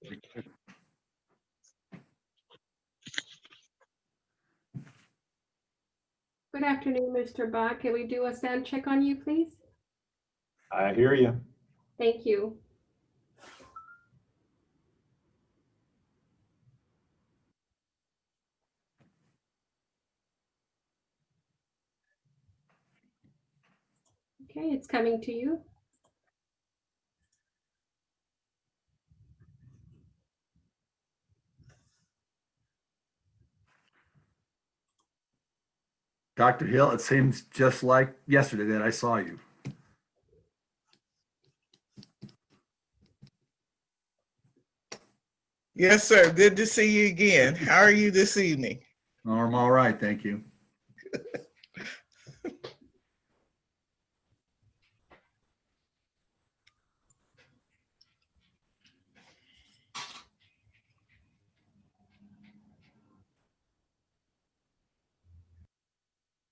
Good afternoon, Mr. Bach. Can we do a sound check on you, please? I hear you. Thank you. Okay, it's coming to you. Dr. Hill, it seems just like yesterday that I saw you. Yes, sir. Good to see you again. How are you this evening? I'm all right, thank you.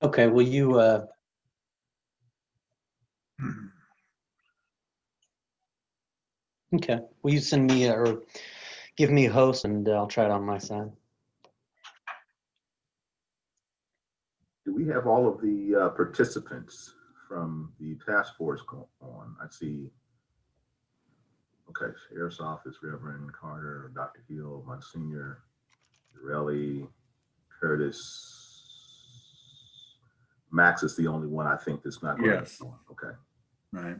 Okay, will you send me or give me a host and I'll try it on my side. Do we have all of the participants from the task force on? I see. Okay, Sheriff's Office, Reverend Carter, Dr. Hill, Monsignor, Pirelli, Curtis. Max is the only one I think that's not going Yes. to. Okay. Right.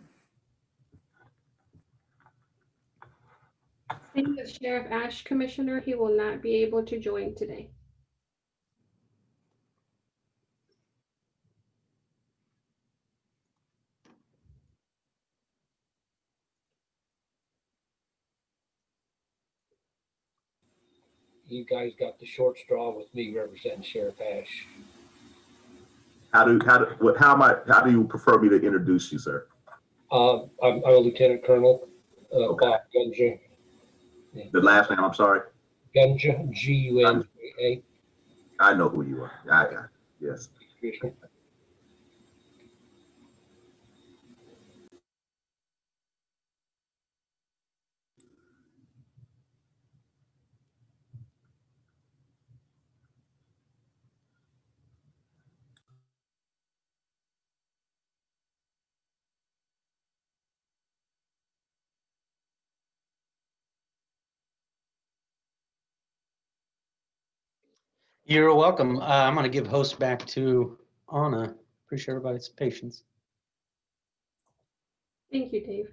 Same with Sheriff Ash, Commissioner. He will not be able to join today. You guys got the short straw with me representing Sheriff Ash. How do you prefer me to introduce you, sir? I'm a Lieutenant Colonel, Okay. Bob Gunja. The last name, I'm sorry. Gunja, G-U-N-J-A. I know who you are. I got it. Yes. You're welcome. I'm going to give host back to Anna. Appreciate everybody's patience. Thank you, Dave.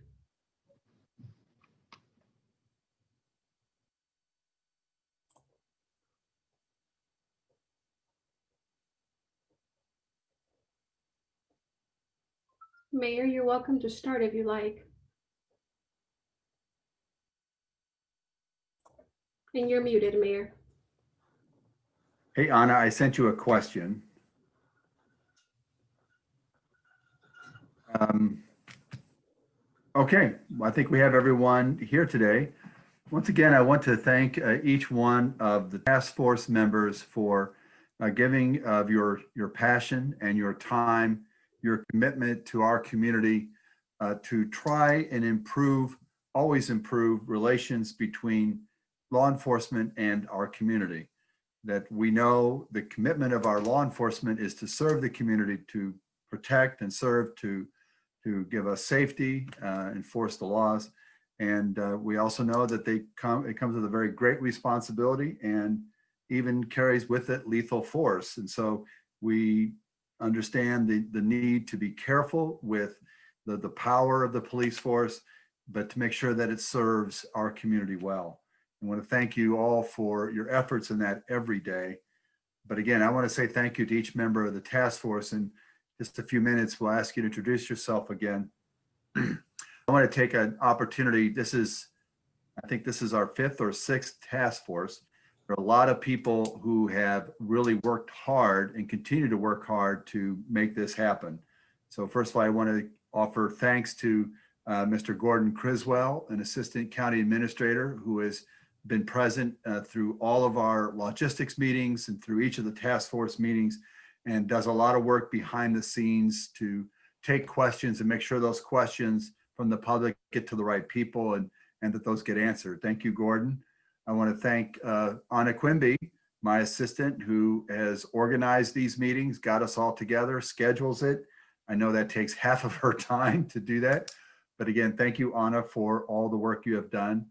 Mayor, you're welcome to start if you like. And you're muted, Mayor. Hey, Anna, I sent you a question. Okay, well, I think we have everyone here today. Once again, I want to thank each one of the task force members for giving of your passion and your time, your commitment to our community to try and improve, always improve relations between law enforcement and our community. That we know the commitment of our law enforcement is to serve the community, to protect and serve, to give us safety, enforce the laws. And we also know that it comes with a very great responsibility and even carries with it lethal force. And so we understand the need to be careful with the power of the police force, but to make sure that it serves our community well. I want to thank you all for your efforts in that every day. But again, I want to say thank you to each member of the task force. And just a few minutes, we'll ask you to introduce yourself again. I want to take an opportunity. I think this is our 5th or 6th task force. There are a lot of people who have really worked hard and continue to work hard to make this happen. So first of all, I want to offer thanks to Mr. Gordon Criswell, an Assistant County Administrator who has been present through all of our logistics meetings and through each of the task force meetings, and does a lot of work behind the scenes to take questions and make sure those questions from the public get to the right people, and and that those get answered. Thank you, Gordon. I want to thank Anna Quimby, my assistant, who has organized these meetings, got us all together, schedules it. I know that takes half of her time to do that. But again, thank you, Anna, for all the work you have done.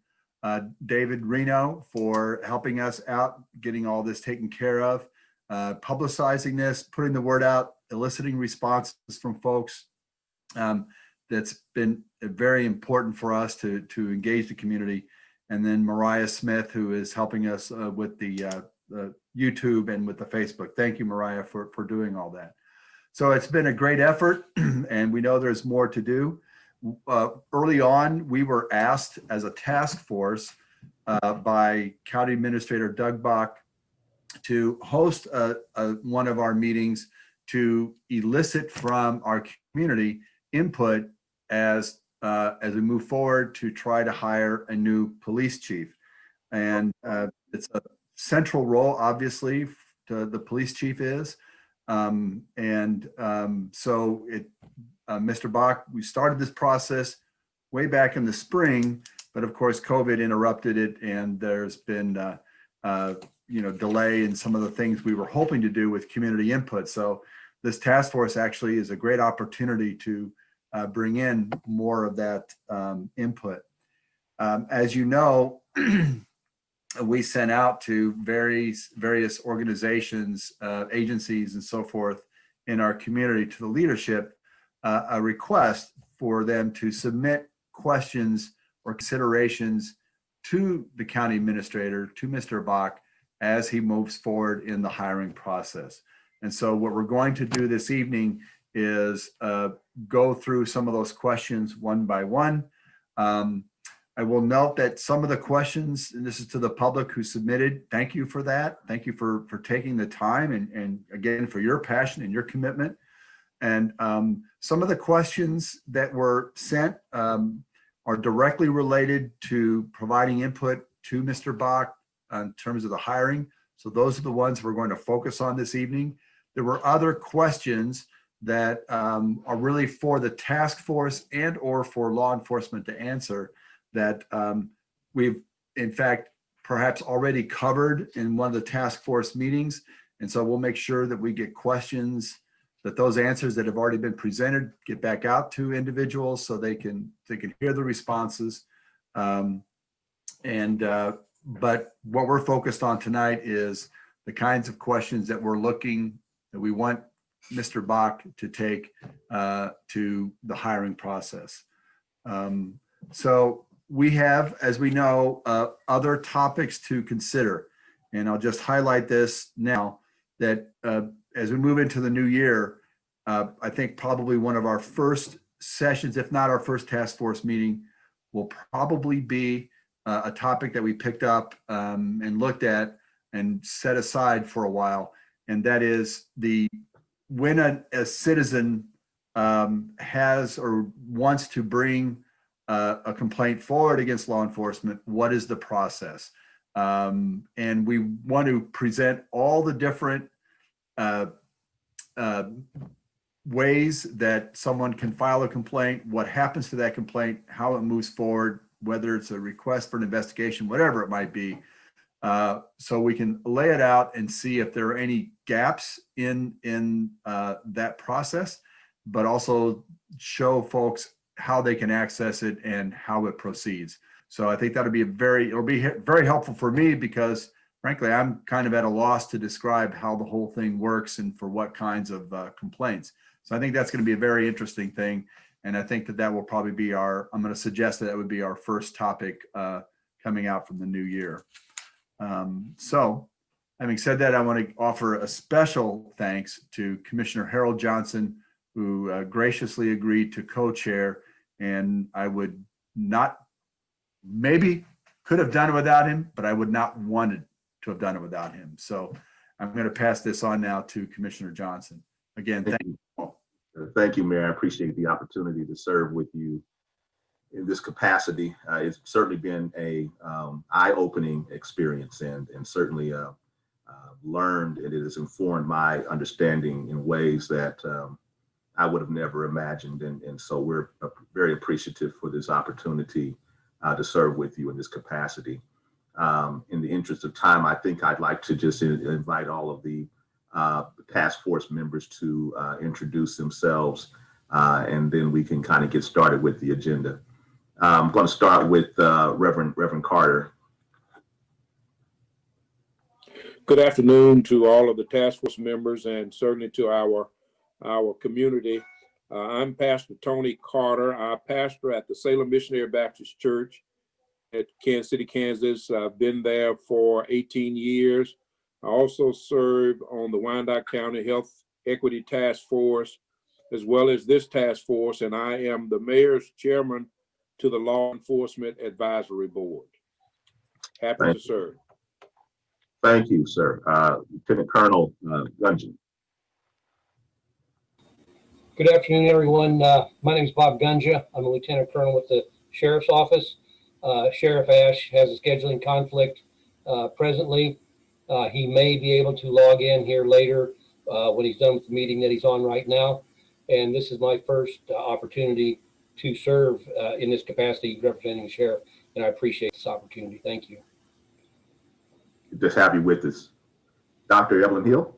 David Reno for helping us out, getting all this taken care of, publicizing this, putting the word out, eliciting responses from folks. That's been very important for us to engage the community. And then Mariah Smith, who is helping us with the YouTube and with the Facebook. Thank you, Mariah, for doing all that. So it's been a great effort, and we know there's more to do. Early on, we were asked as a task force by County Administrator Doug Bach to host one of our meetings to elicit from our community input as we move forward to try to hire a new police chief. And it's a central role, obviously, to the police chief is. Mr. Bach, we started this process way back in the spring, but of course, COVID interrupted it, and there's been delay in some of the things we were hoping to do with community input. So this task force actually is a great opportunity to bring in more of that input. As you know, we sent out to various organizations, agencies, and so forth in our community, to the leadership, a request for them to submit questions or considerations to the county administrator, to Mr. Bach, as he moves forward in the hiring process. And so what we're going to do this evening is go through some of those questions one by one. I will note that some of the questions, and this is to the public who submitted, thank you for that. Thank you for taking the time and again, for your passion and your commitment. And some of the questions that were sent are directly related to providing input to Mr. Bach in terms of the hiring. So those are the ones we're going to focus on this evening. There were other questions that are really for the task force and or for law enforcement to answer that we've, in fact, perhaps already covered in one of the task force meetings. And so we'll make sure that we get questions, that those answers that have already been presented get back out to individuals so they can hear the responses. But what we're focused on tonight is the kinds of questions that we want Mr. Bach to take to the hiring process. So we have, as we know, other topics to consider. And I'll just highlight this now, that as we move into the new year, I think probably one of our first sessions, if not our first task force meeting, will probably be a topic that we picked up and looked at and set aside for a while. And that is when a citizen has or wants to bring a complaint forward against law enforcement, what is the process? And we want to present all the different ways that someone can file a complaint, what happens to that complaint, how it moves forward, whether it's a request for an investigation, whatever it might be. So we can lay it out and see if there are any gaps in that process, but also show folks how they can access it and how it proceeds. So I think it'll be very helpful for me, because frankly, I'm kind of at a loss to describe how the whole thing works and for what kinds of complaints. So I think that's going to be a very interesting thing. And I think that will probably be I'm going to suggest that would be our first topic coming out from the new year. So having said that, I want to offer a special thanks to Commissioner Harold Johnson, who graciously agreed to co-chair. And I would not, maybe could have done it without him, but I would not wanted to have done it without him. So I'm going to pass this on now to Commissioner Johnson. Again, thank you. Thank you, Mayor. I appreciate the opportunity to serve with you in this capacity. It's certainly been a eye-opening experience, and certainly learned, and it has informed my understanding in ways that I would have never imagined. And so we're very appreciative for this opportunity to serve with you in this capacity. In the interest of time, I think I'd like to just invite all of the task force members to introduce themselves, and then we can kind of get started with the agenda. I'm going to start with Reverend Carter. Good afternoon to all of the task force members and certainly to our community. I'm Pastor Tony Carter. I pastor at the Salem Missionary Baptist Church at Kansas City, Kansas. I've been there for 18 years. I also serve on the Wyandotte County Health Equity Task Force, as well as this task force, and I am the mayor's chairman to the Law Enforcement Advisory Board. Happy to serve. Thank you, sir. Lieutenant Colonel Gunjan. Good afternoon, everyone. My name is Bob Gunja. I'm a lieutenant colonel with the sheriff's office. Sheriff Ash has a scheduling conflict presently. He may be able to log in here later when he's done with the meeting that he's on right now. And this is my first opportunity to serve in this capacity representing the sheriff, and I appreciate this opportunity. Thank you. Just have you with us. Dr. Evelyn Hill.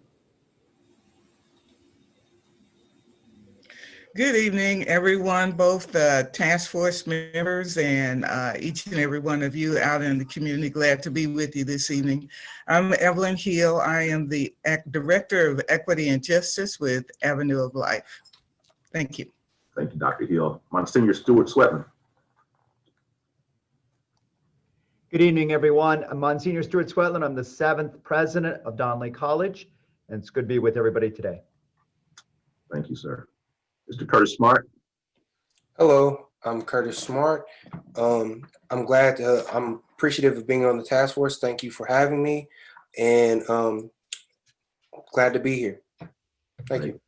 Good evening, everyone, both the task force members and each and every one of you out in the community. Glad to be with you this evening. I'm Evelyn Hill. I am the Director of Equity and Justice with Avenue of Life. Thank you. Thank you, Dr. Hill. Monsignor Stuart Swetman. Good evening, everyone. I'm Monsignor Stuart Swetland. I'm the 7th president of Donley College, and it's good to be with everybody today. Thank you, sir. Mr. Curtis Smart. Hello, I'm Curtis Smart. I'm appreciative of being on the task force. Thank you for having me, and glad to be here. Thank you.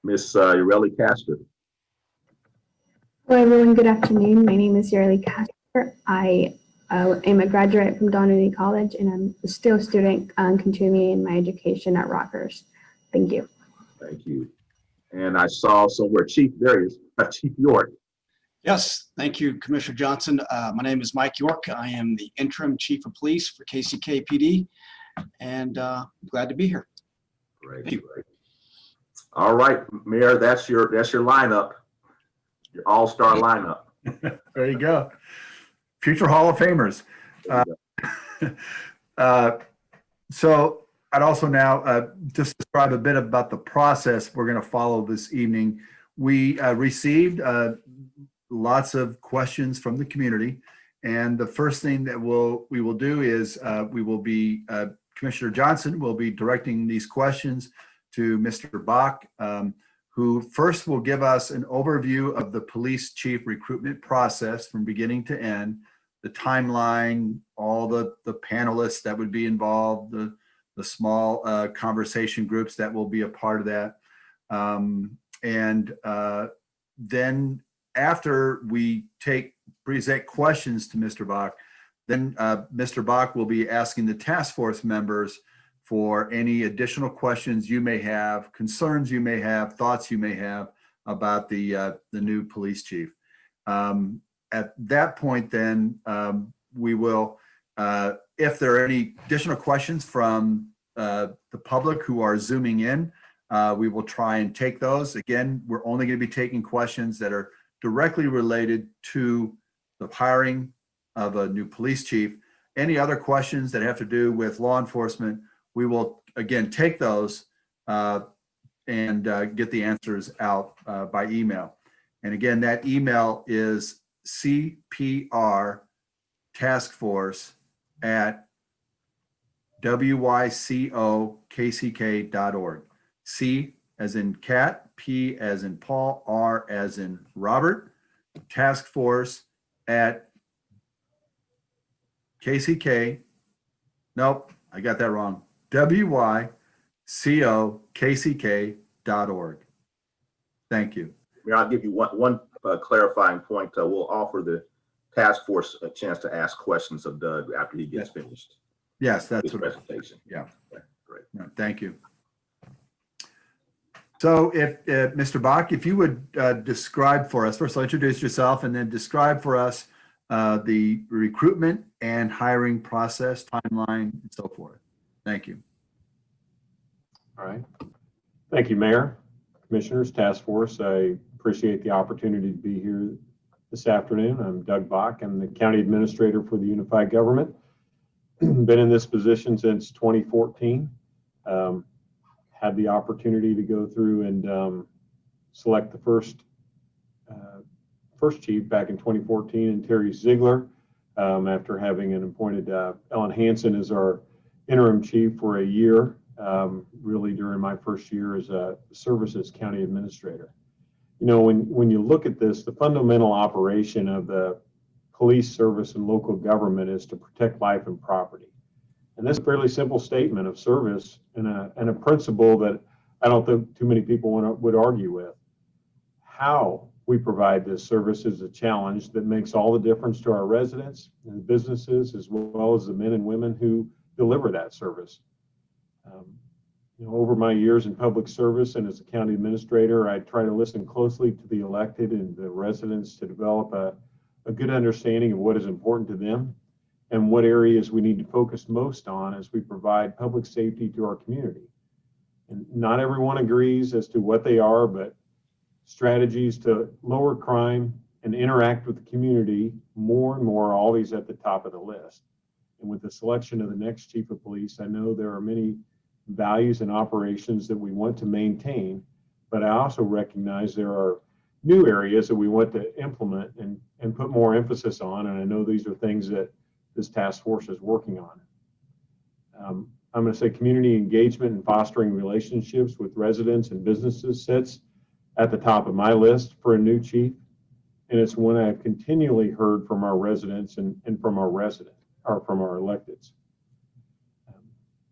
Miss Ureli Castor. Hello, everyone. Good afternoon. My name is Ureli Castor. I am a graduate from Donley College, and I'm still a student continuing my education at Rockhurst. Thank you. Thank you. And I saw somewhere Chief York. Yes, thank you, Commissioner Johnson. My name is Mike York. I am the interim chief of police for KCK PD, and glad to be here. Great, great. All right, Mayor, that's your lineup, your all-star lineup. There you go. Future Hall of Famers. So I'd also now just describe a bit about the process we're going to follow this evening. We received lots of questions from the community, and the first thing that we will do is Commissioner Johnson will be directing these questions to Mr. Bach, who first will give us an overview of the police chief recruitment process from beginning to end, the timeline, all the panelists that would be involved, the small conversation groups that will be a part of that. Then after we present questions to Mr. Bach, then Mr. Bach will be asking the task force members for any additional questions you may have, concerns you may have, thoughts you may have about the new police chief. At that point, then we will, if there are any additional questions from the public who are Zooming in, we will try and take those. Again, we're only going to be taking questions that are directly related to the hiring of a new police chief. Any other questions that have to do with law enforcement, we will again take those and get the answers out by email. And again, that email is CPR Task Force at wycokck.org. C as in cat, P as in Paul, R as in Robert, task force at KCK. Nope, I got that wrong. wycokck.org. Thank you. I'll give you one clarifying point. We'll offer the task force a chance to ask questions of Doug after he gets finished. Yes, that's his what presentation. Yeah. Okay, great. No, thank you. So if Mr. Bach, if you would describe for us, first of all, introduce yourself and then describe for us the recruitment and hiring process, timeline, and so forth. Thank you. All right. Thank you, Mayor, Commissioners, Task Force. I appreciate the opportunity to be here this afternoon. I'm Doug Bach. I'm the County Administrator for the Unified Government. Been in this position since 2014. Had the opportunity to go through and select the first chief back in 2014, and Terry Ziegler, after having appointed Ellen Hansen as our interim chief for a year, really during my first year as a services county administrator. You know, when you look at this, the fundamental operation of the police service and local government is to protect life and property. And that's a fairly simple statement of service and a principle that I don't think too many people would argue with. How we provide this service is a challenge that makes all the difference to our residents and the businesses, as well as the men and women who deliver that service. You know, over my years in public service and as a county administrator, I try to listen closely to the elected and the residents to develop a good understanding of what is important to them and what areas we need to focus most on as we provide public safety to our community. And not everyone agrees as to what they are, but strategies to lower crime and interact with the community more and more are always at the top of the list. And with the selection of the next chief of police, I know there are many values and operations that we want to maintain, but I also recognize there are new areas that we want to implement and put more emphasis on. And I know these are things that this task force is working on. I'm going to say community engagement and fostering relationships with residents and businesses sits at the top of my list for a new chief. And it's one I've continually heard from our residents and from our electeds.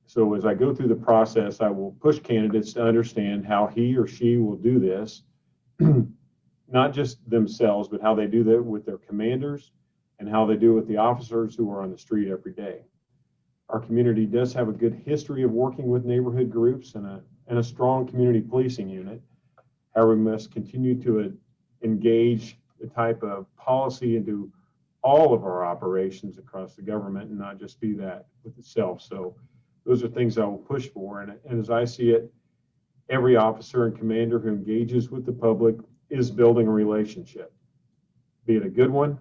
So as I go through the process, I will push candidates to understand how he or she will do this, not just themselves, but how they do that with their commanders and how they do with the officers who are on the street every day. Our community does have a good history of working with neighborhood groups and a strong community policing unit. However, we must continue to engage the type of policy into all of our operations across the government and not just be that with itself. So those are things I will push for. And as I see it, every officer and commander who engages with the public is building a relationship, be it a good one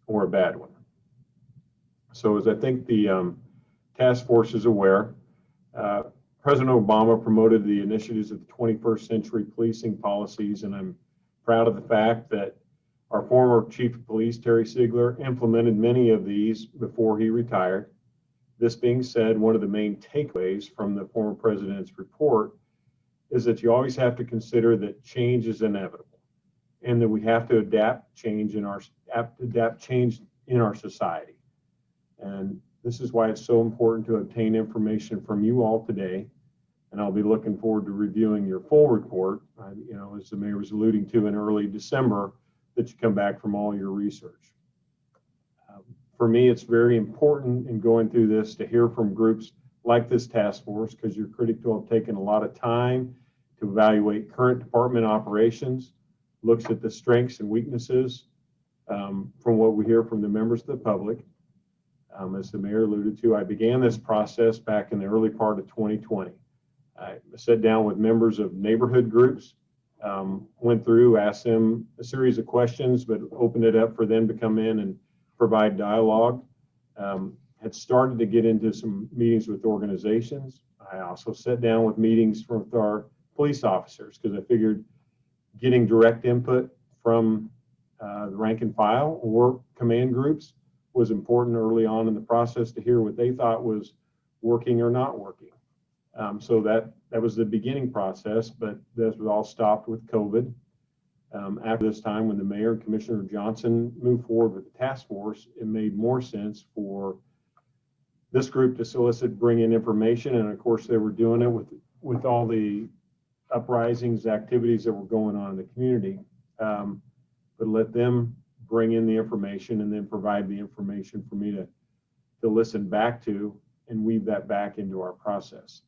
or a bad one. So as I think the task force is aware, President Obama promoted the initiatives of the 21st century policing policies, and I'm proud of the fact that our former chief of police, Terry Ziegler, implemented many of these before he retired. This being said, one of the main takeaways from the former president's report is that you always have to consider that change is inevitable and that we have to adapt change in our society. And this is why it's so important to obtain information from you all today. And I'll be looking forward to reviewing your full report, you know, as the mayor was alluding to in early December, that you come back from all your research. For me, it's very important in going through this to hear from groups like this task force, because you're critical of taking a lot of time to evaluate current department operations, looks at the strengths and weaknesses from what we hear from the members of the public. As the mayor alluded to, I began this process back in the early part of 2020. I sat down with members of neighborhood groups, went through, asked them a series of questions, but opened it up for them to come in and provide dialogue. Had started to get into some meetings with organizations. I also sat down with meetings with our police officers because I figured getting direct input from the rank and file or command groups was important early on in the process to hear what they thought was working or not working. So that was the beginning process, but this was all stopped with COVID. After this time, when the mayor and Commissioner Johnson moved forward with the task force, it made more sense for this group to solicit, bring in information. And of course, they were doing it with all the uprisings, activities that were going on in the community. But let them bring in the information and then provide the information for me to listen back to and weave that back into our process.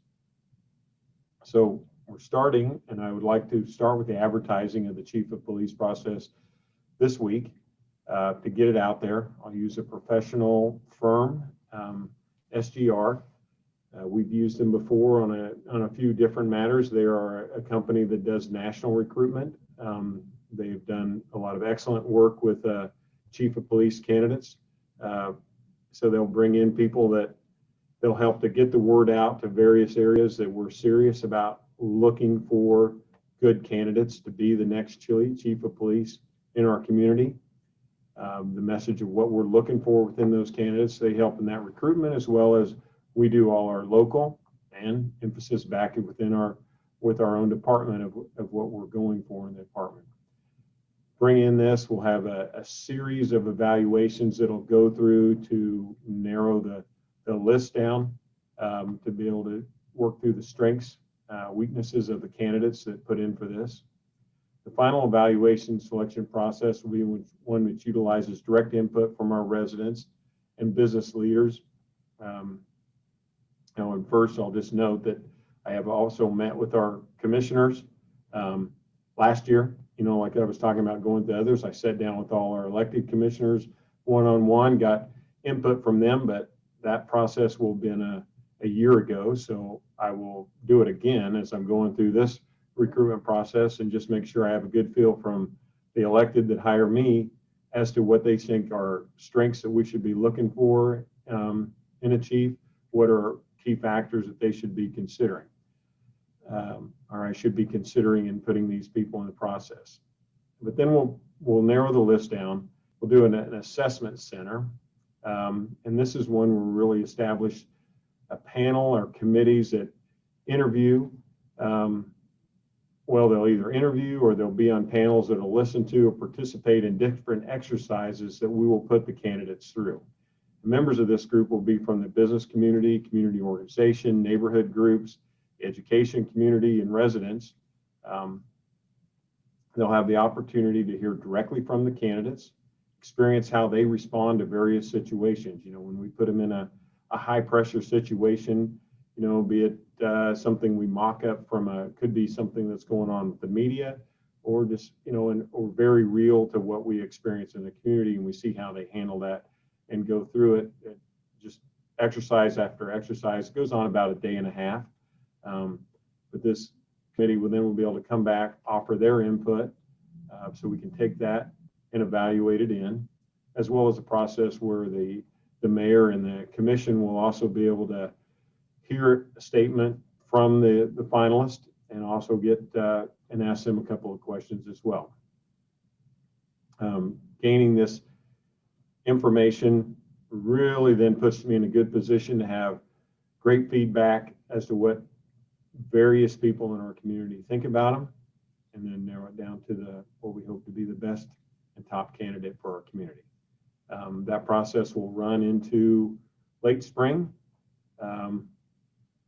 So we're starting, and I would like to start with the advertising of the chief of police process this week. to get it out there. I'll use a professional firm, SGR. We've used them before on a few different matters. They are a company that does national recruitment. They've done a lot of excellent work with chief of police candidates. So they'll bring in people that they'll help to get the word out to various areas that we're serious about looking for good candidates to be the next chief of police in our community. The message of what we're looking for within those candidates, they help in that recruitment, as well as we do all our local and emphasis back with our own department of what we're going for in the department. Bring in this, we'll have a series of evaluations that'll go through to narrow the list down, to be able to work through the strengths, weaknesses of the candidates that put in for this. The final evaluation selection process will be one which utilizes direct input from our residents and business leaders. And first, I'll just note that I have also met with our commissioners last year. Like I was talking about going to others, I sat down with all our elected commissioners one-on-one, got input from them, but that process will have been a year ago. So I will do it again as I'm going through this recruitment process and just make sure I have a good feel from the elected that hire me as to what they think are strengths that we should be looking for in a chief, what are key factors that they should be considering, or I should be considering in putting these people in the process. But then we'll narrow the list down. We'll do an assessment center, and this is one where we really establish a panel or committees that interview. Well, they'll either interview or they'll be on panels that'll listen to or participate in different exercises that we will put the candidates through. The members of this group will be from the business community, community organization, neighborhood groups, education community, and residents. They'll have the opportunity to hear directly from the candidates, experience how they respond to various situations. When we put them in a high pressure situation, be it something we mock up from could be something that's going on with the media, or just, or very real to what we experience in the community, and we see how they handle that and go through it. Just exercise after exercise. It goes on about a day and a half. But this committee will be able to come back, offer their input, so we can take that and evaluate it in, as well as a process where the mayor and the commission will also be able to hear a statement from the finalist and also get and ask them a couple of questions as well. Gaining this information really then puts me in a good position to have great feedback as to what various people in our community think about them, and then narrow it down to what we hope to be the best and top candidate for our community. That process will run into late spring,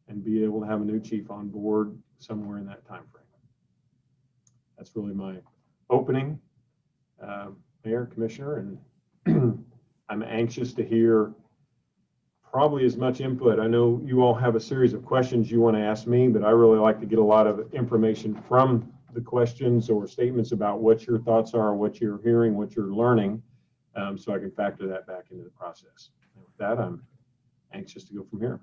and be able to have a new chief on board somewhere in that time frame. That's really my opening, Mayor, Commissioner, and I'm anxious to hear probably as much input. I know you all have a series of questions you want to ask me, but I really like to get a lot of information from the questions or statements about what your thoughts are, what you're hearing, what you're learning, so I can factor that back into the process. And with that, I'm anxious to go from here.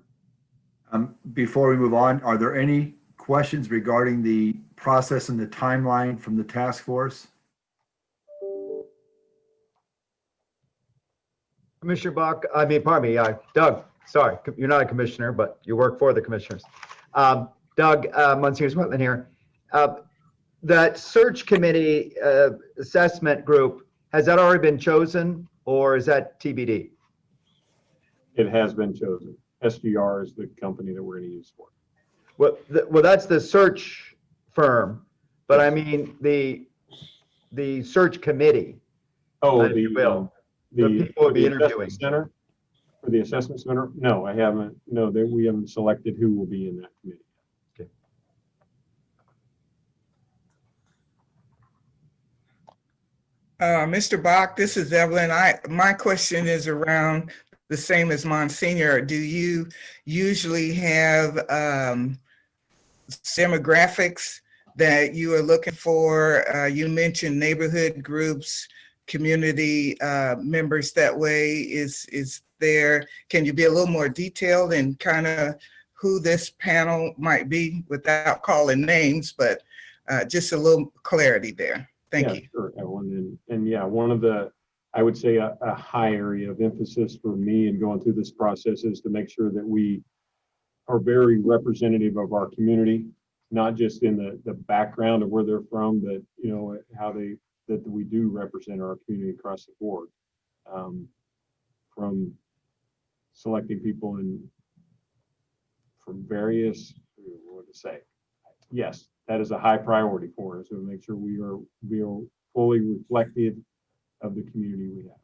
Before we move on, are there any questions regarding the process and the timeline from the task force? Commissioner Bach, pardon me, Doug, sorry, you're not a commissioner, but you work for the commissioners. Doug, Monsignor Wetland here. That search committee assessment group, has that already been chosen, or is that TBD? It has been chosen. SGR is the company that we're going to use for. Well, that's the search firm, but I mean the search committee. Oh, the people will be interviewing. Center for the assessment center. No, I haven't. No, we haven't selected who will be in that committee. Okay. Mr. Bach, this is Evelyn. My question is around the same as Monsignor. Do you usually have demographics that you are looking for? You mentioned neighborhood groups, community members that way is there. Can you be a little more detailed in kind of who this panel might be without calling names, but just a little clarity there? Thank Yeah, you. sure, Ellen. And yeah, one of the, I would say a high area of emphasis for me in going through this process is to make sure that we are very representative of our community, not just in the background of where they're from, but you know how that we do represent our community across the board. From selecting people from various, what to say, yes, that is a high priority for us. So make sure we are fully reflective of the community we have.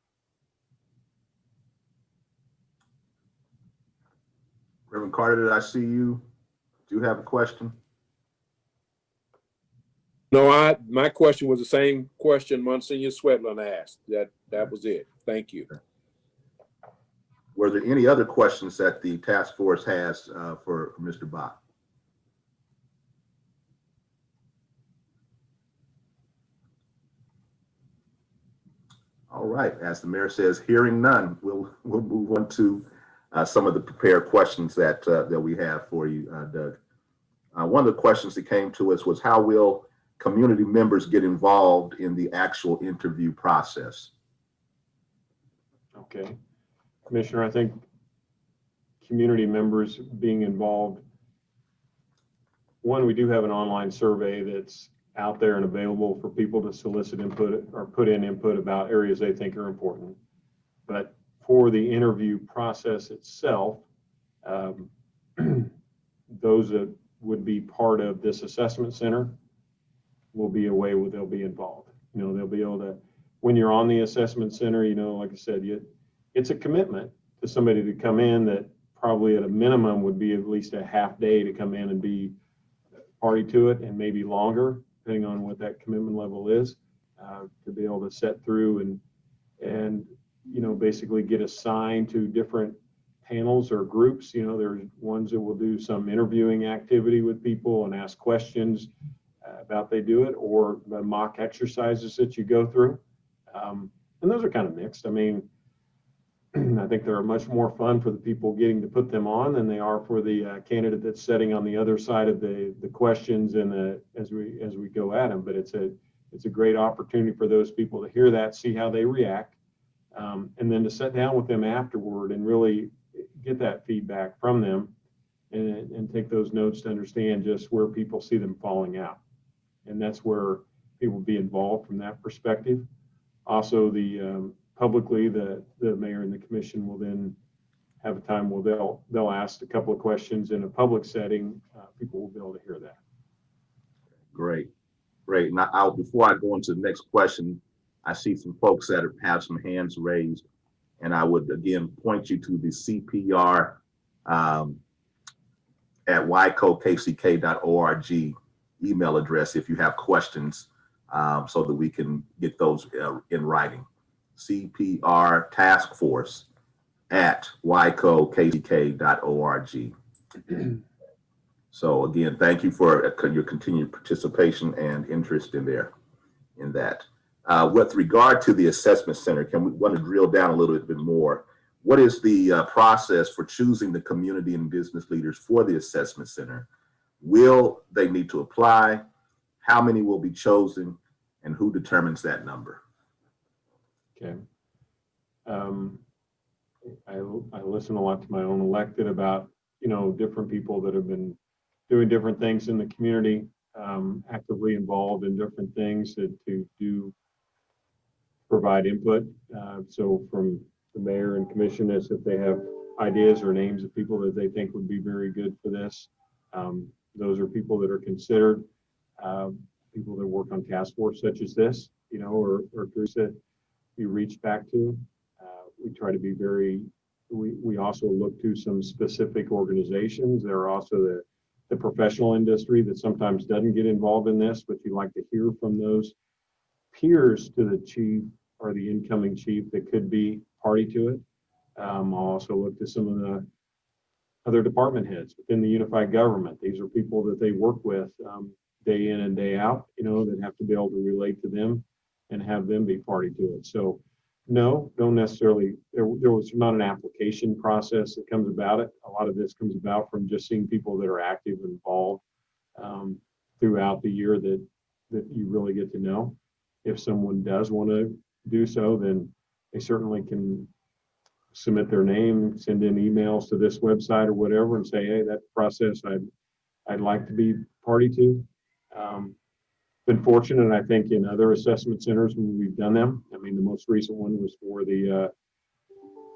Reverend Carter, did I see you? Do you have a question? No, my question was the same question Monsignor Swetland asked. That was it. Thank you. Were there any other questions that the task force has for Mr. Bach? All right, as the mayor says, hearing none, we'll move on to some of the prepared questions that we have for you, Doug. One of the questions that came to us was, how will community members get involved in the actual interview process? Okay, Commissioner, I think community members being involved. One, we do have an online survey that's out there and available for people to solicit input or put in input about areas they think are important. But for the interview process itself, those that would be part of this assessment center will be a way where they'll be involved. You know, they'll be able to, when you're on the assessment center, you know, like I said, it's a commitment to somebody to come in that probably at a minimum would be at least a half day to come in and be party to it, and maybe longer, depending on what that commitment level is, to be able to set through and you know, basically get assigned to different panels or groups. You know, there's ones that will do some interviewing activity with people and ask questions about they do it, or the mock exercises that you go through. And those are kind of mixed. I mean, I think they're much more fun for the people getting to put them on than they are for the candidate that's sitting on the other side of the questions and as we go at them. But it's a great opportunity for those people to hear that, see how they react, and then to sit down with them afterward and really get that feedback from them and take those notes to understand just where people see them falling out. And that's where people be involved from that perspective. Also, publicly, the mayor and the commission will then have a time where they'll ask a couple of questions in a public setting. People will be able to hear that. Great. Now, before I go into the next question, I see some folks that have some hands raised, and I would again point you to the CPR at wykck.org email address if you have questions, so that we can get those in writing. CPR task force at wykck.org. So again, thank you for your continued participation and interest in that. With regard to the assessment center, we want to drill down a little bit more? What is the process for choosing the community and business leaders for the assessment center? Will they need to apply? How many will be chosen? And who determines that number? Okay. I listen a lot to my own elected about, you know, different people that have been doing different things in the community, actively involved in different things to do provide input. So from the mayor and commission, as if they have ideas or names of people that they think would be very good for this. Those are people that are considered, people that work on task force such as this, you know, or groups that you reach back to. We try to be we also look to some specific organizations. There are also the professional industry that sometimes doesn't get involved in this, but you like to hear from those peers to the chief or the incoming chief that could be party to it. I'll also look to some of the other department heads within the unified government. These are people that they work with day in and day out, you know, that have to be able to relate to them. and have them be party to it. So no, don't necessarily, there was not an application process that comes about it. A lot of this comes about from just seeing people that are active and involved throughout the year that you really get to know. If someone does want to do so, then they certainly can submit their name, send in emails to this website or whatever and say, hey, that process I'd like to be party to. Been fortunate, I think, in other assessment centers when we've done them. I mean, the most recent one was for the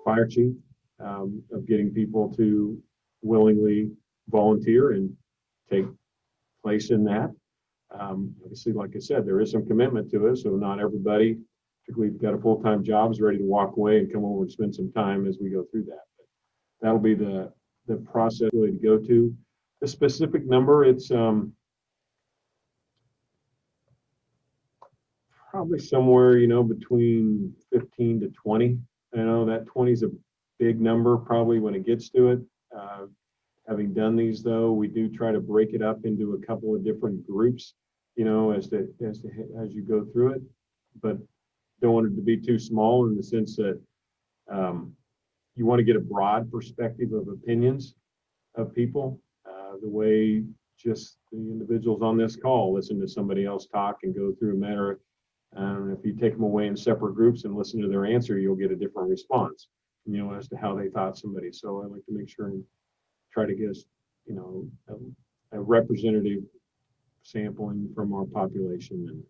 fire chief, of getting people to willingly volunteer and take place in that. Obviously, like I said, there is some commitment to it, so not everybody, particularly if you've got a full-time job, is ready to walk away and come over and spend some time as we go through that. But that'll be the process really to go to. The specific number, it's probably somewhere, between 15 to 20. That 20 is a big number probably when it gets to it. Having done these though, we do try to break it up into a couple of different groups, as you go through it, but don't want it to be too small in the sense that you want to get a broad perspective of opinions of people, the way just the individuals on this call listen to somebody else talk and go through a matter. If you take them away in separate groups and listen to their answer, you'll get a different response, as to how they thought somebody. So I like to make sure and try to get, a representative sampling from our population and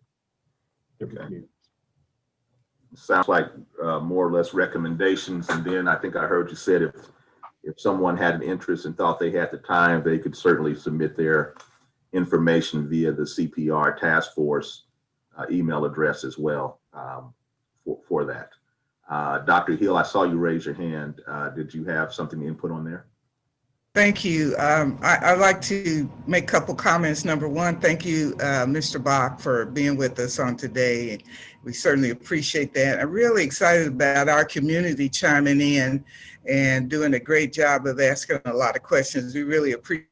different communities. Sounds like more or less recommendations. And then I think I heard you said if someone had an interest and thought they had the time, they could certainly submit their information via the CPR task force email address as well for that. Dr. Hill, I saw you raise your hand. Did you have something to input on there? Thank you. I'd like to make a couple comments. Number one, thank you, Mr. Bach, for being with us on today. We certainly appreciate that. I'm really excited about our community chiming in and doing a great job of asking a lot of questions. We really appreciate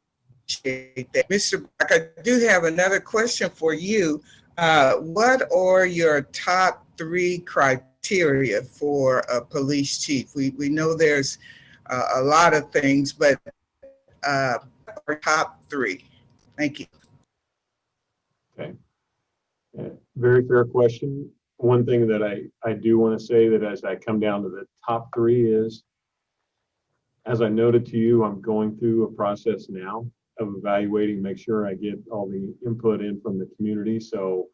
that. Mr. Bach, I do have another question for you. What are your top 3 criteria for a police chief? We know there's a lot of things, but our top 3. Thank you. Okay. Very fair question. One thing that I do want to say that as I come down to the top 3 is, as I noted to you, I'm going through a process now of evaluating, make sure I get all the input in from the community. So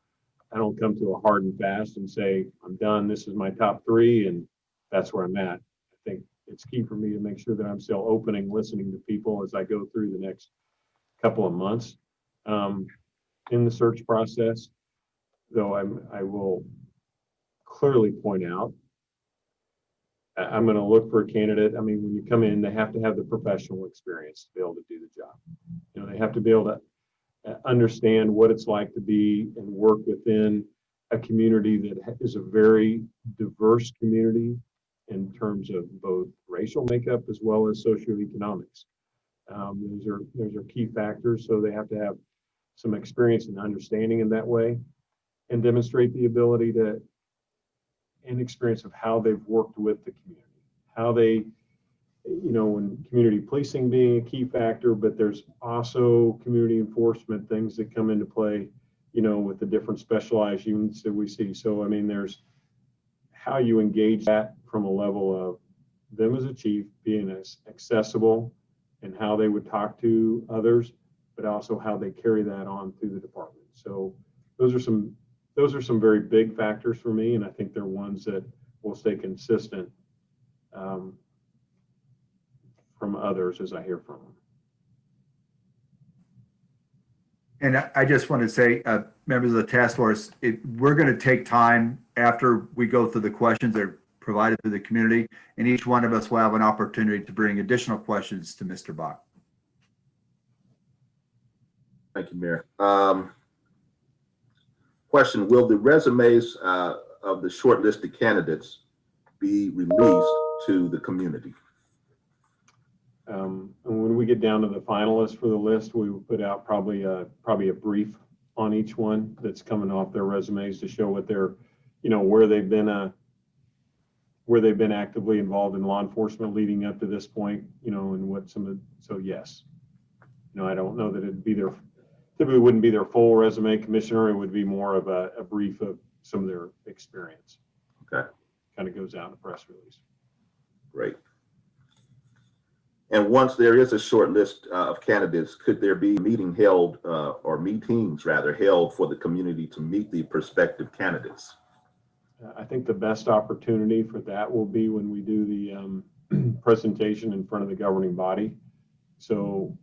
I don't come to a hard and fast and say, I'm done, this is my top 3, and that's where I'm at. I think it's key for me to make sure that I'm still opening, listening to people as I go through the next couple of months in the search process. Though I will clearly point out, I'm going to look for a candidate. I mean, when you come in, they have to have the professional experience to be able to do the job. They have to be able to understand what it's like to be and work within a community that is a very diverse community in terms of both racial makeup as well as socioeconomics. Those are key factors. So they have to have some experience and understanding in that way, and demonstrate the ability to and experience of how they've worked with the community, how they, when community policing being a key factor, but there's also community enforcement things that come into play, with the different specialized units that we see. So, I mean, there's how you engage that from a level of them as a chief being as accessible and how they would talk to others, but also how they carry that on through the department. So those are some very big factors for me, and I think they're ones that will stay consistent from others as I hear from them. And I just want to say, members of the task force, we're going to take time after we go through the questions that are provided to the community, and each one of us will have an opportunity to bring additional questions to Mr. Bach. Thank you, Mayor. Question, will the resumes of the shortlisted candidates be released to the community? And when we get down to the finalists for the list, we will put out probably a brief on each one that's coming off their resumes to show what their where they've been actively involved in law enforcement leading up to this point, and what so yes. I don't know that typically wouldn't be their full resume, Commissioner. It would be more of a brief of some of their experience. Okay. Kind of goes out in a press release. Great. And once there is a short list of candidates, could there be meetings held for the community to meet the prospective candidates? I think the best opportunity for that will be when we do the presentation in front of the governing body. So,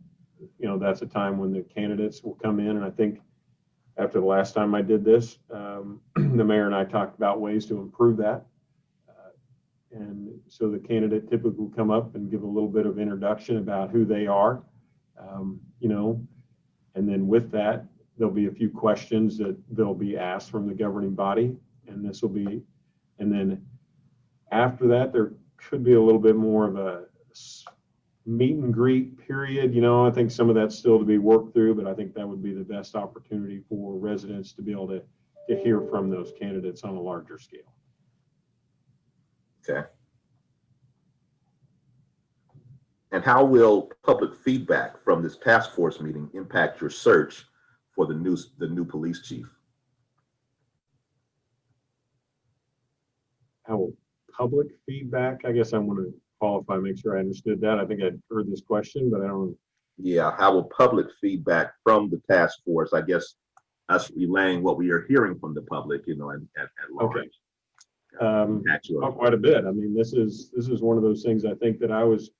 that's a time when the candidates will come in. And I think after the last time I did this, the mayor and I talked about ways to improve that. And so the candidate typically will come up and give a little bit of introduction about who they are, and then with that, there'll be a few questions that they'll be asked from the governing body. And then after that, there could be a little bit more of a meet and greet period. I think some of that's still to be worked through, but I think that would be the best opportunity for residents to be able to hear from those candidates on a larger scale. Okay. And how will public feedback from this task force meeting impact your search for the new police chief? How will public feedback? I guess I want to qualify, make sure I understood that. I think I heard this question, but I don't. Yeah, how will public feedback from the task force, I guess, us relaying what we are hearing from the public, at large. Okay. Quite a bit. I mean, this is one of those things I think that I was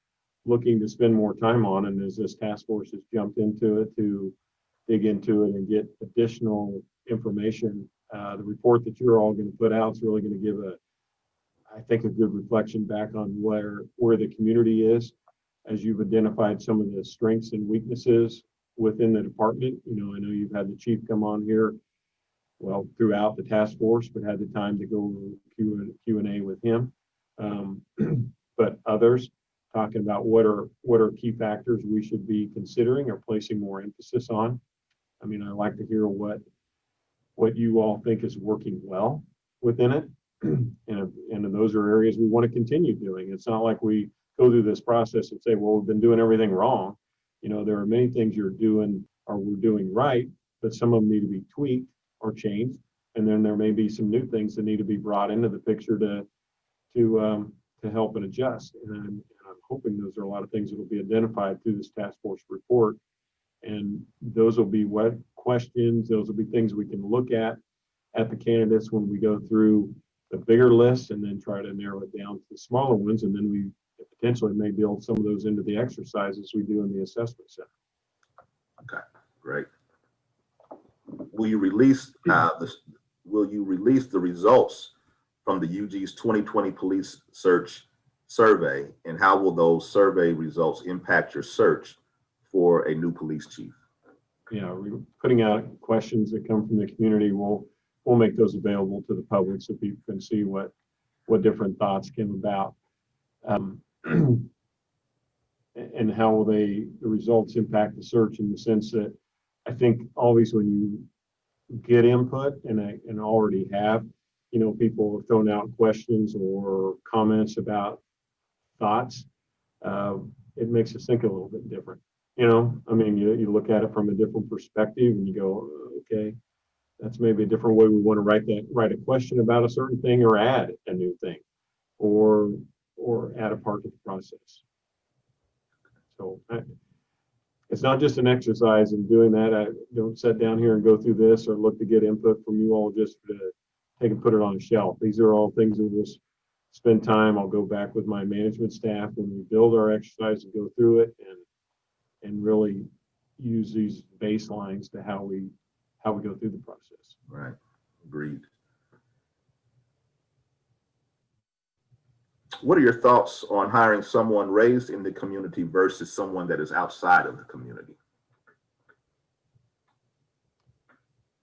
looking to spend more time on, and as this task force has jumped into it to dig into it and get additional information, the report that you're all going to put out is really going to give I think a good reflection back on where the community is, as you've identified some of the strengths and weaknesses within the department. I know you've had the chief come on here, well, throughout the task force, but had the time to go Q&A with him. But others talking about what are key factors we should be considering or placing more emphasis on. I mean, I like to hear what you all think is working well within it. And those are areas we want to continue doing. It's not like we go through this process and say, well, we've been doing everything wrong. There are many things you're doing or we're doing right, but some of them need to be tweaked or changed. And then there may be some new things that need to be brought into the picture to help and adjust. And I'm hoping those are a lot of things that will be identified through this task force report. And those will be what questions, those will be things we can look at the candidates when we go through the bigger list and then try to narrow it down to the smaller ones. And then we potentially may build some of those into the exercises we do in the assessment center. Okay, great. Will you release the results from the UG's 2020 police search survey, and how will those survey results impact your search for a new police chief? We're putting out questions that come from the community. We'll make those available to the public so people can see what different thoughts came about. And how will the results impact the search, in the sense that I think always when you get input, and already have, people have thrown out questions or comments about thoughts, it makes us think a little bit different. I mean, you look at it from a different perspective and you go, okay, that's maybe a different way we want to write a question about a certain thing, or add a new thing, or add a part to the process. So it's not just an exercise in doing that. I don't sit down here and go through this or look to get input from you all just to take and put it on a shelf. These are all things that we'll just spend time. I'll go back with my management staff when we build our exercise and go through it, and really use these baselines to how we go through the process. Right. Agreed. What are your thoughts on hiring someone raised in the community versus someone that is outside of the community?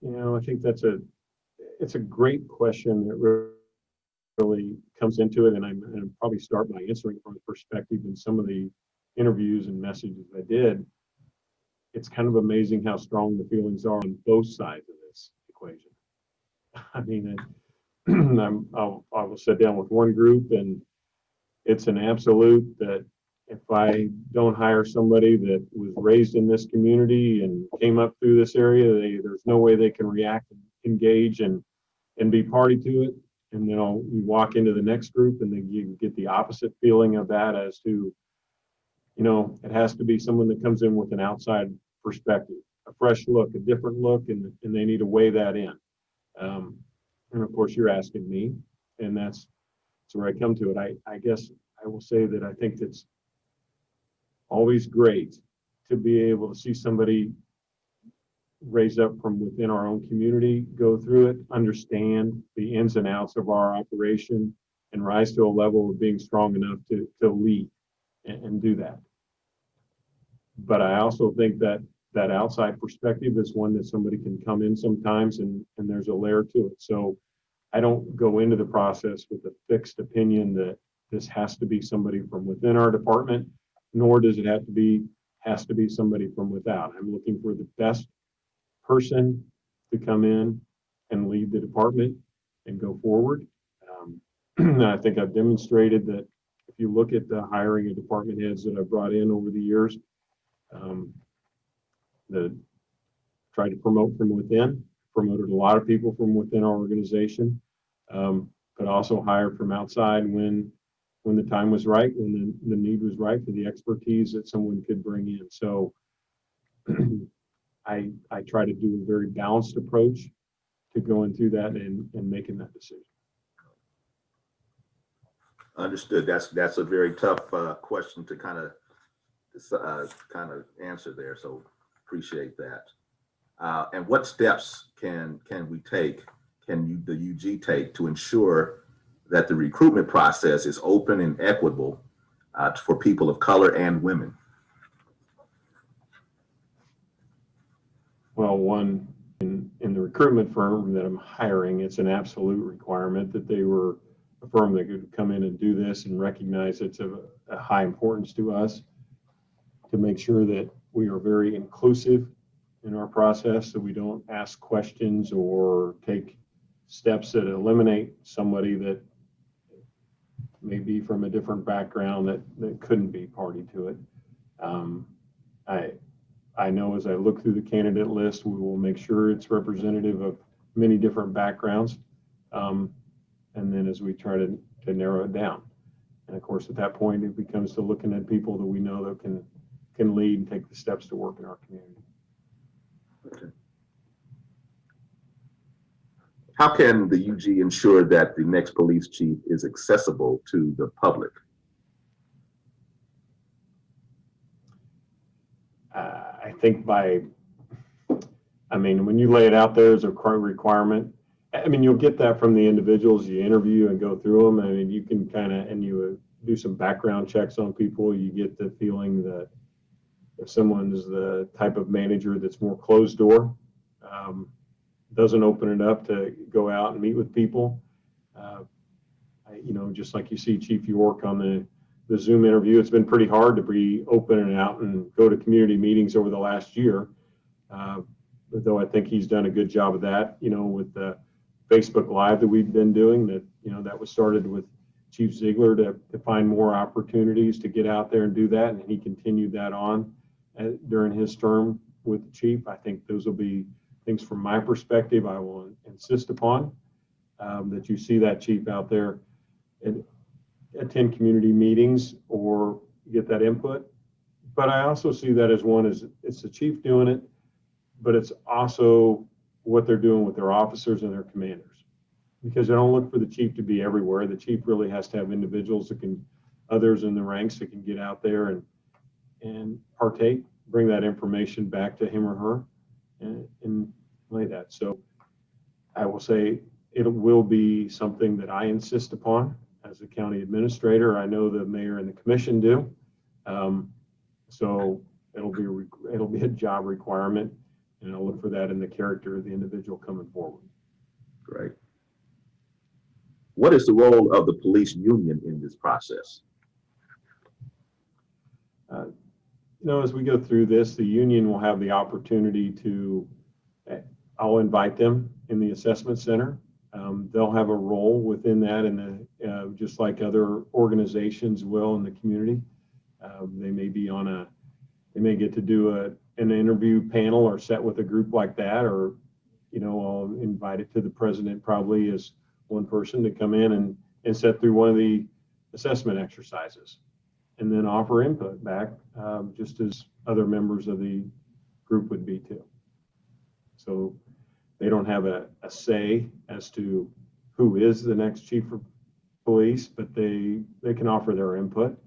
I think it's a great question that really comes into it. And I'm going to probably start by answering from the perspective in some of the interviews and messages I did. It's kind of amazing how strong the feelings are on both sides of this equation. I mean, I will sit down with one group, and it's an absolute that if I don't hire somebody that was raised in this community and came up through this area, there's no way they can react and engage and be party to it. And then you walk into the next group, and then you get the opposite feeling of that as to, it has to be someone that comes in with an outside perspective, a fresh look, a different look, and they need to weigh that in. And of course, you're asking me, and that's where I come to it. I guess I will say that I think it's always great to be able to see somebody raised up from within our own community, go through it, understand the ins and outs of our operation, and rise to a level of being strong enough to lead and do that. But I also think that outside perspective is one that somebody can come in sometimes, and there's a layer to it. So I don't go into the process with a fixed opinion that this has to be somebody from within our department, nor does it has to be somebody from without. I'm looking for the best person to come in and lead the department and go forward. I think I've demonstrated that if you look at the hiring of department heads that I've brought in over the years, that tried to promote from within, promoted a lot of people from within our organization, but also hired from outside when the time was right, when the need was right for the expertise that someone could bring in. So I try to do a very balanced approach to going through that and making that decision. Understood. That's a very tough question to kind of answer there. So appreciate that. And what steps can we take? Can the UG take to ensure that the recruitment process is open and equitable for people of color and women? Well, one, in the recruitment firm that I'm hiring, it's an absolute requirement that they were a firm that could come in and do this and recognize it's of a high importance to us to make sure that we are very inclusive in our process, so we don't ask questions or take steps that eliminate somebody that may be from a different background that couldn't be party to it. I know as I look through the candidate list, we will make sure it's representative of many different backgrounds. And then as we try to narrow it down. And of course, at that point, it becomes to looking at people that we know that can lead and take the steps to work in our community. Okay. How can the UG ensure that the next police chief is accessible to the public? I think when you lay it out there as a requirement, you'll get that from the individuals you interview and go through them. You can and you do some background checks on people. You get the feeling that if someone is the type of manager that's more closed door, doesn't open it up to go out and meet with people. Just like you see Chief York on the Zoom interview, it's been pretty hard to be open and out and go to community meetings over the last year. Though I think he's done a good job of that, with the Facebook Live that we've been doing, that was started with Chief Ziegler to find more opportunities to get out there and do that. And he continued that on during his term with the chief. I think those will be things from my perspective I will insist upon, that you see that chief out there and attend community meetings or get that input. But I also see that as it's the chief doing it, but it's also what they're doing with their officers and their commanders. Because I don't look for the chief to be everywhere. The chief really has to have individuals others in the ranks that can get out there and partake, bring that information back to him or her and lay that. So I will say it will be something that I insist upon as a county administrator. I know the mayor and the commission do. So it'll be a job requirement, and I'll look for that in the character of the individual coming forward. Great. What is the role of the police union in this process? As we go through this, the union will have the opportunity I'll invite them in the assessment center They'll have a role within that, and just like other organizations will in the community. They may be they may get to do an interview panel or set with a group like that, or, I'll invite it to the president probably as one person to come in and sit through one of the assessment exercises and then offer input back, just as other members of the group would be too. So they don't have a say as to who is the next chief of police, but they can offer their input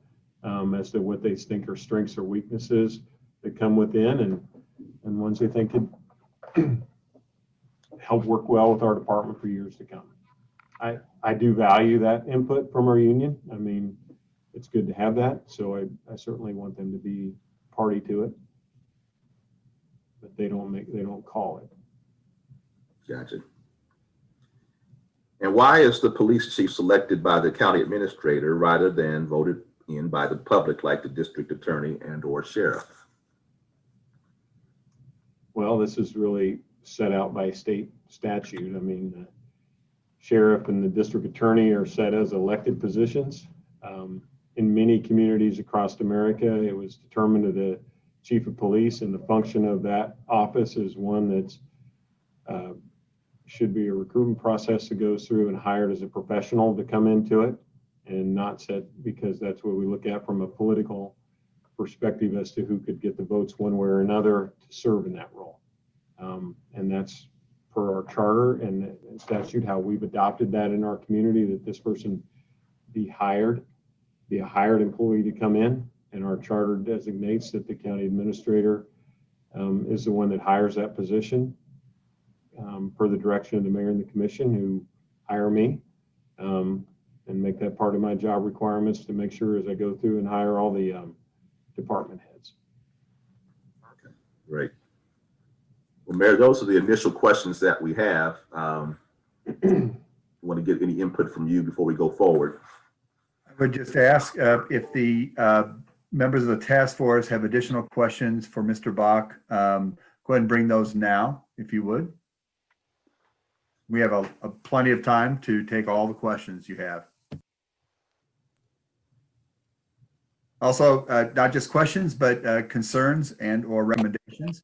as to what they think are strengths or weaknesses that come within, and ones they think could help work well with our department for years to come. I do value that input from our union. I mean, it's good to have that. So I certainly want them to be party to it, but they don't call it. Gotcha. And why is the police chief selected by the county administrator rather than voted in by the public like the district attorney and or sheriff? Well, this is really set out by state statute. I mean, the sheriff and the district attorney are set as elected positions. In many communities across America, it was determined that the chief of police and the function of that office is one that's should be a recruitment process that goes through and hired as a professional to come into it, and not set because that's what we look at from a political perspective as to who could get the votes one way or another to serve in that role. And that's per our charter and statute, how we've adopted that in our community, that this person be a hired employee to come in. And our charter designates that the county administrator is the one that hires that position per the direction of the mayor and the commission, who hire me and make that part of my job requirements to make sure as I go through and hire all the department heads. Okay, great. Well, Mayor, those are the initial questions that we have. Want to get any input from you before we go forward? I would just ask if the members of the task force have additional questions for Mr. Bach. Go ahead and bring those now, if you would. We have a plenty of time to take all the questions you have. Also, not just questions, but concerns and or recommendations.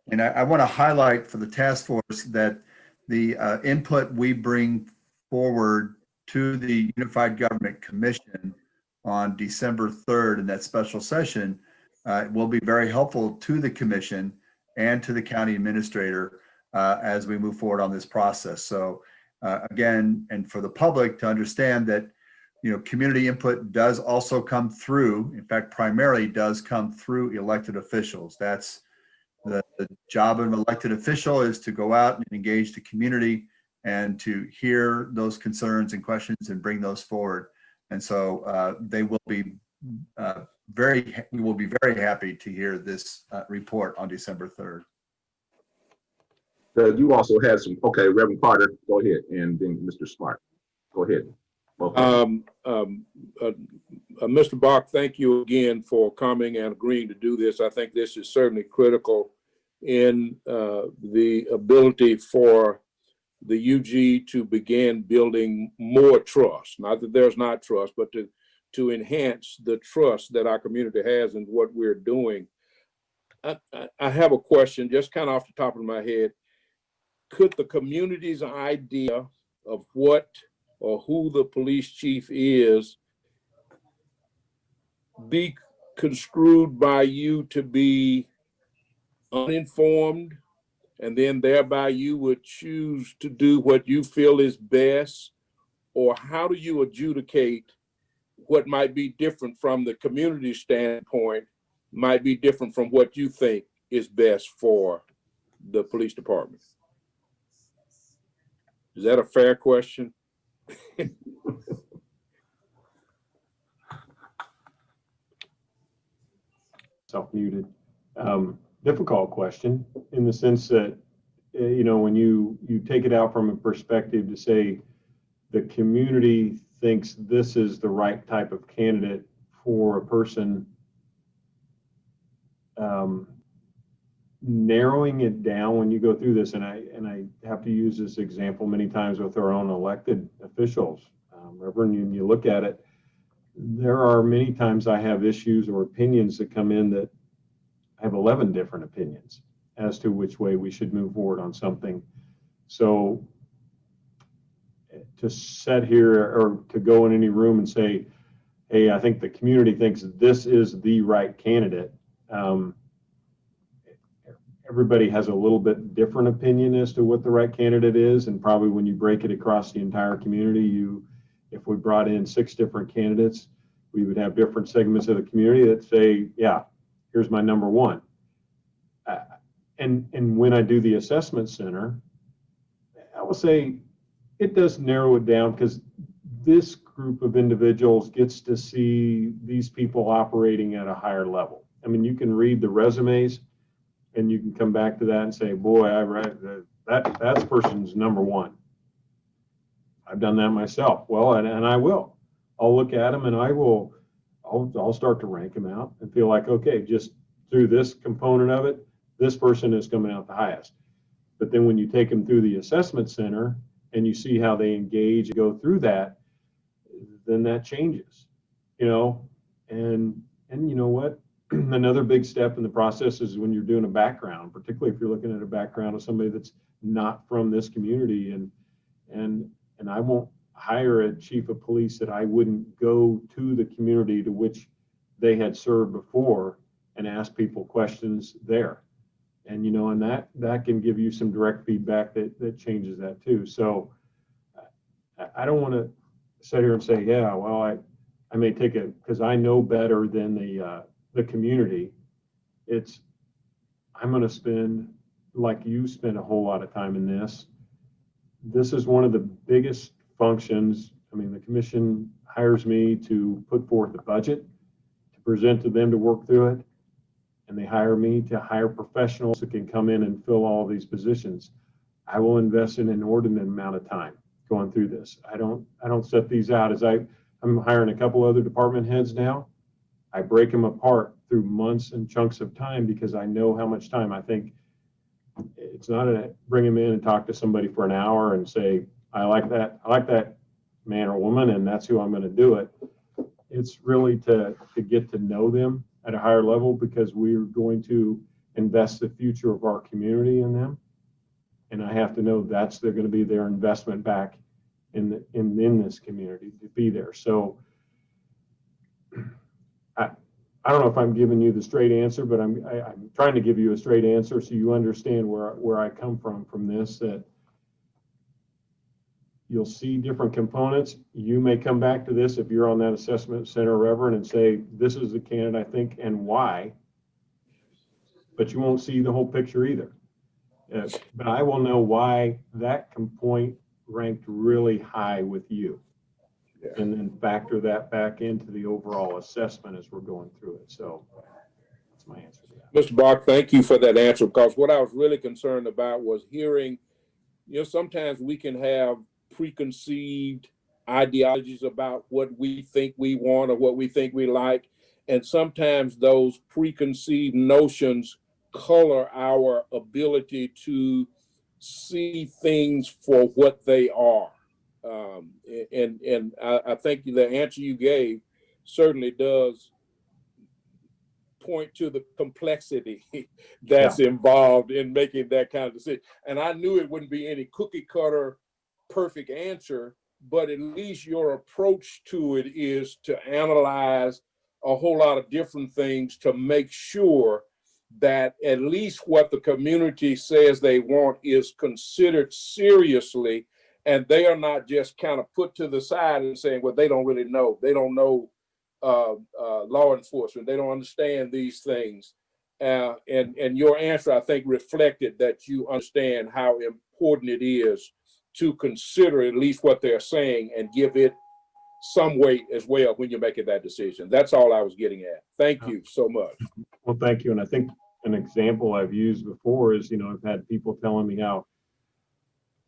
And I want to highlight for the task force that the input we bring forward to the Unified Government Commission on December 3rd in that special session will be very helpful to the commission and to the county administrator as we move forward on this process. So again, and for the public to understand that, community input does also come through, in fact, primarily does come through elected officials. That's the job of an elected official, is to go out and engage the community and to hear those concerns and questions and bring those forward. And so we will be very happy to hear this report on December 3rd. You also had some, okay, Reverend Carter, go ahead, and then Mr. Smart. Go ahead. Mr. Bach, thank you again for coming and agreeing to do this. I think this is certainly critical in the ability for the UG to begin building more trust. Not that there's not trust, but to enhance the trust that our community has in what we're doing. I have a question just kind of off the top of my head. Could the community's idea of what or who the police chief is be construed by you to be uninformed, and then thereby you would choose to do what you feel is best? Or how do you adjudicate what might be different from the community standpoint, might be different from what you think is best for the police department? Is that a fair question? Self-muted. Difficult question in the sense that, when you take it out from a perspective to say the community thinks this is the right type of candidate for a person, narrowing it down when you go through this, and I have to use this example many times with our own elected officials. Reverend, when you look at it, there are many times I have issues or opinions that come in that I have 11 different opinions as to which way we should move forward on something. So to sit here or to go in any room and say, hey, I think the community thinks this is the right candidate. Everybody has a little bit different opinion as to what the right candidate is. And probably when you break it across the entire community, if we brought in 6 different candidates, we would have different segments of the community that say, yeah, here's my number one. And when I do the assessment center, I will say it does narrow it down because this group of individuals gets to see these people operating at a higher level. I mean, you can read the resumes and you can come back to that and say, boy, I read that person's number one. I've done that myself. Well, and I will. I'll look at them and I'll start to rank them out and feel like, okay, just through this component of it, this person is coming out the highest. But then when you take them through the assessment center and you see how they engage and go through that, then that changes, you know, and you know what? Another big step in the process is when you're doing a background, particularly if you're looking at a background of somebody that's not from this community, and I won't hire a chief of police that I wouldn't go to the community to which they had served before and ask people questions there. And, you know, and that can give you some direct feedback that changes that too. So I don't want to sit here and say, yeah, well, I may take it because I know better than the community. I'm going to spend, like you spend a whole lot of time in this. This is one of the biggest functions. I mean, the commission hires me to put forth the budget, to present to them to work through it. And they hire me to hire professionals who can come in and fill all these positions. I will invest an inordinate amount of time going through this. I don't set these out as I'm hiring a couple other department heads now. I break them apart through months and chunks of time because I know how much time. I think it's not bring them in and talk to somebody for an hour and say, I like that man or woman, and that's who I'm going to do it. It's really to get to know them at a higher level because we're going to invest the future of our community in them. And I have to know they're going to be their investment back in this community to be there. So I don't know if I'm giving you the straight answer, but I'm trying to give you a straight answer so you understand where I come from this, that you'll see different components. You may come back to this if you're on that assessment center, Reverend, and say, this is the candidate I think and why, but you won't see the whole picture either. But I will know why that point ranked really high with you. Yeah. And then factor that back into the overall assessment as we're going through it. So that's my answer to that. Mr. Bach, thank you for that answer, because what I was really concerned about was hearing, you know, sometimes we can have preconceived ideologies about what we think we want or what we think we like. And sometimes those preconceived notions color our ability to see things for what they are. And I think the answer you gave certainly does point to the complexity that's involved in making that kind of decision. And I knew it wouldn't be any cookie cutter perfect answer, but at least your approach to it is to analyze a whole lot of different things to make sure that at least what the community says they want is considered seriously, and they are not just kind of put to the side and saying, well, they don't really know. They don't know law enforcement. They don't understand these things. And your answer, I think, reflected that you understand how important it is to consider at least what they're saying and give it some weight as well when you're making that decision. That's all I was getting at. Thank you so much. Well, thank you. And I think an example I've used before is, you know, I've had people telling me how,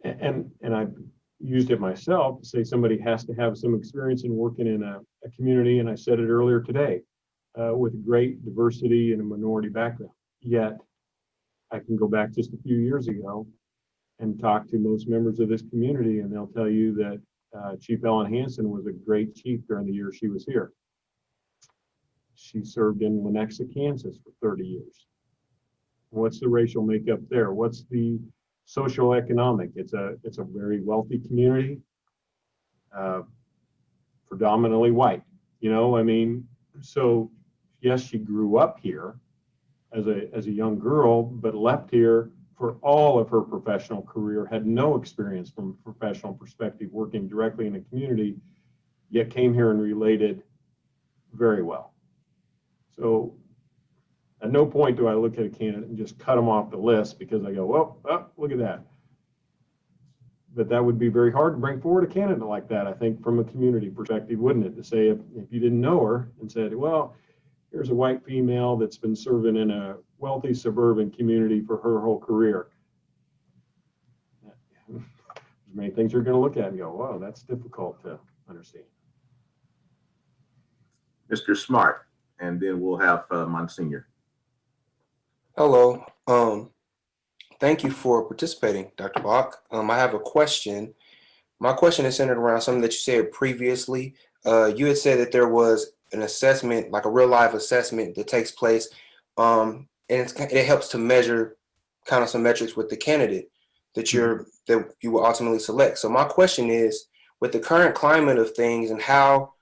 and I've used it myself to say somebody has to have some experience in working in a community. And I said it earlier today, with great diversity and a minority background. Yet I can go back just a few years ago and talk to most members of this community, and they'll tell you that Chief Ellen Hansen was a great chief during the year she was here. She served in Lenexa, Kansas for 30 years. What's the racial makeup there? What's the social economic? It's a very wealthy community, predominantly white. You know, I mean, so yes, she grew up here as a young girl, but left here for all of her professional career, had no experience from a professional perspective working directly in the community, yet came here and related very well. So at no point do I look at a candidate and just cut them off the list because I go, well, oh, look at that. But that would be very hard to bring forward a candidate like that, I think, from a community perspective, wouldn't it? To say if you didn't know her and said, well, here's a white female that's been serving in a wealthy suburban community for her whole career. There's many things you're going to look at and go, wow, that's difficult to understand. Mr. Smart, and then we'll have Monsignor. Hello. Thank you for participating, Dr. Bach. I have a question. My question is centered around something that you said previously. You had said that there was an assessment, like a real life assessment that takes place, and it helps to measure kind of some metrics with the candidate that you will ultimately select. So my question is, with the current climate of things and how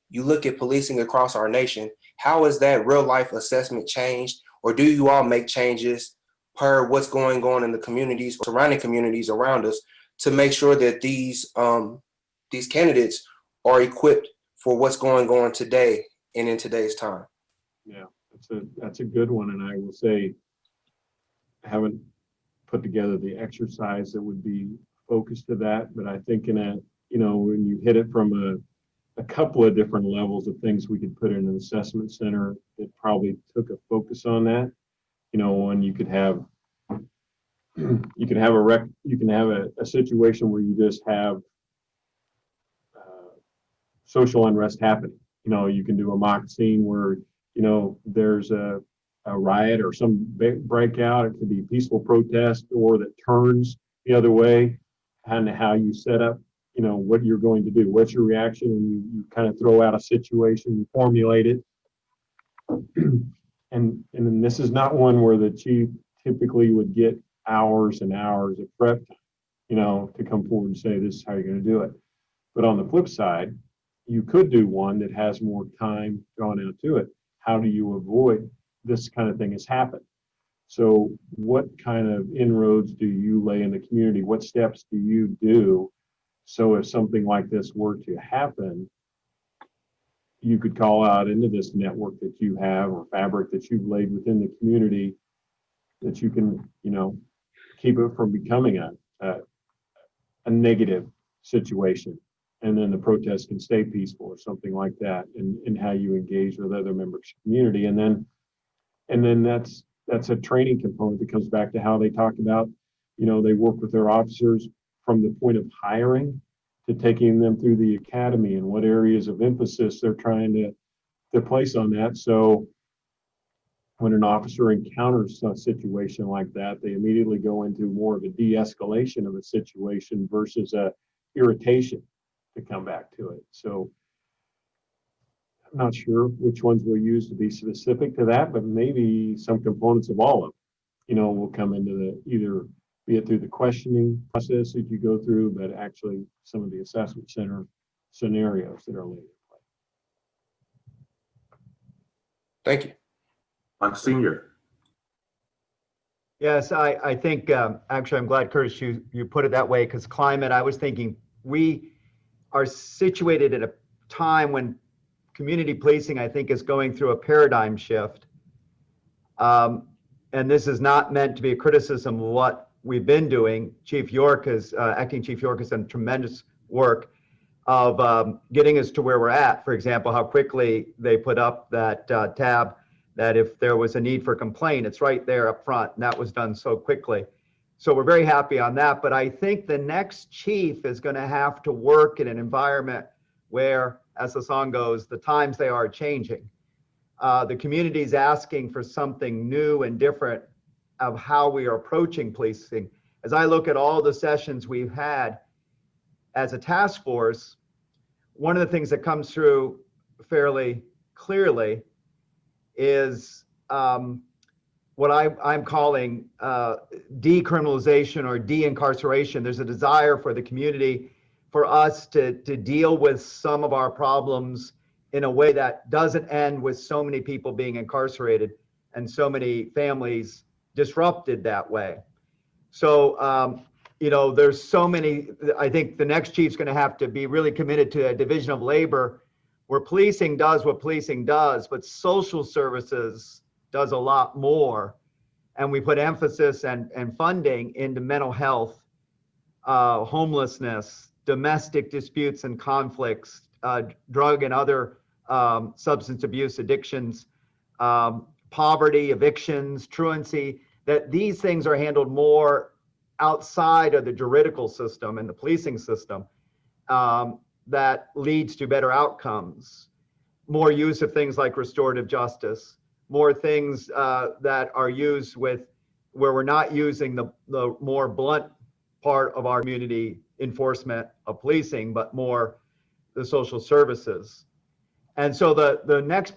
you look at policing across our nation, how has that real life assessment changed, or do you all make changes per what's going on in the communities, surrounding communities around us, to make sure that these candidates are equipped for what's going on today and in today's time? Yeah, that's a good one, and I will say I haven't put together the exercise that would be focused to that, but I think when you hit it from a couple of different levels of things we could put in an assessment center that probably took a focus on that. When you could have a situation where you just have social unrest happening. You can do a mock scene where there's a riot or some breakout. It could be a peaceful protest or that turns the other way, and how you set up what you're going to do, what's your reaction, and you kind of throw out a situation, you formulate it. And then this is not one where the chief typically would get hours and hours of prep time, to come forward and say, this is how you're going to do it. But on the flip side, you could do one that has more time drawn out to it. How do you avoid this kind of thing has happened? So what kind of inroads do you lay in the community? What steps do you do so if something like this were to happen, you could call out into this network that you have or fabric that you've laid within the community that you can, keep it from becoming a negative situation. And then the protest can stay peaceful or something like that, and how you engage with other members of the community. And then that's a training component that comes back to how they talk about, they work with their officers from the point of hiring to taking them through the academy and what areas of emphasis they're trying to place on that. So when an officer encounters a situation like that, they immediately go into more of a de-escalation of a situation versus a irritation to come back to it. So I'm not sure which ones we'll use to be specific to that, but maybe some components of all of them, will come into either be it through the questioning process that you go through, but actually some of the assessment center scenarios that are laid in play. Thank you. Monsignor. Yes, I think, actually, I'm glad, Curtis, you put it that way, because climate, I was thinking we are situated at a time when community policing, I think, is going through a paradigm shift. And this is not meant to be a criticism of what we've been doing. Acting Chief York has done tremendous work of getting us to where we're at. For example, how quickly they put up that tab that if there was a need for complaint, it's right there up front, and that was done so quickly. So we're very happy on that. But I think the next chief is going to have to work in an environment where, as the song goes, the times they are changing. The community is asking for something new and different of how we are approaching policing. As I look at all the sessions we've had as a task force, one of the things that comes through fairly clearly is what I'm calling decriminalization or de-incarceration. There's a desire for the community, for us to deal with some of our problems in a way that doesn't end with so many people being incarcerated and so many families disrupted that way. So, there's so many, I think the next chief's going to have to be really committed to a division of labor where policing does what policing does, but social services does a lot more. And we put emphasis and funding into mental health, homelessness, domestic disputes and conflicts, drug and other substance abuse addictions, poverty, evictions, truancy, that these things are handled more outside of the juridical system and the policing system, that leads to better outcomes, more use of things like restorative justice, more things that are used with where we're not using the more blunt part of our community enforcement of policing, but more the social services. And so the next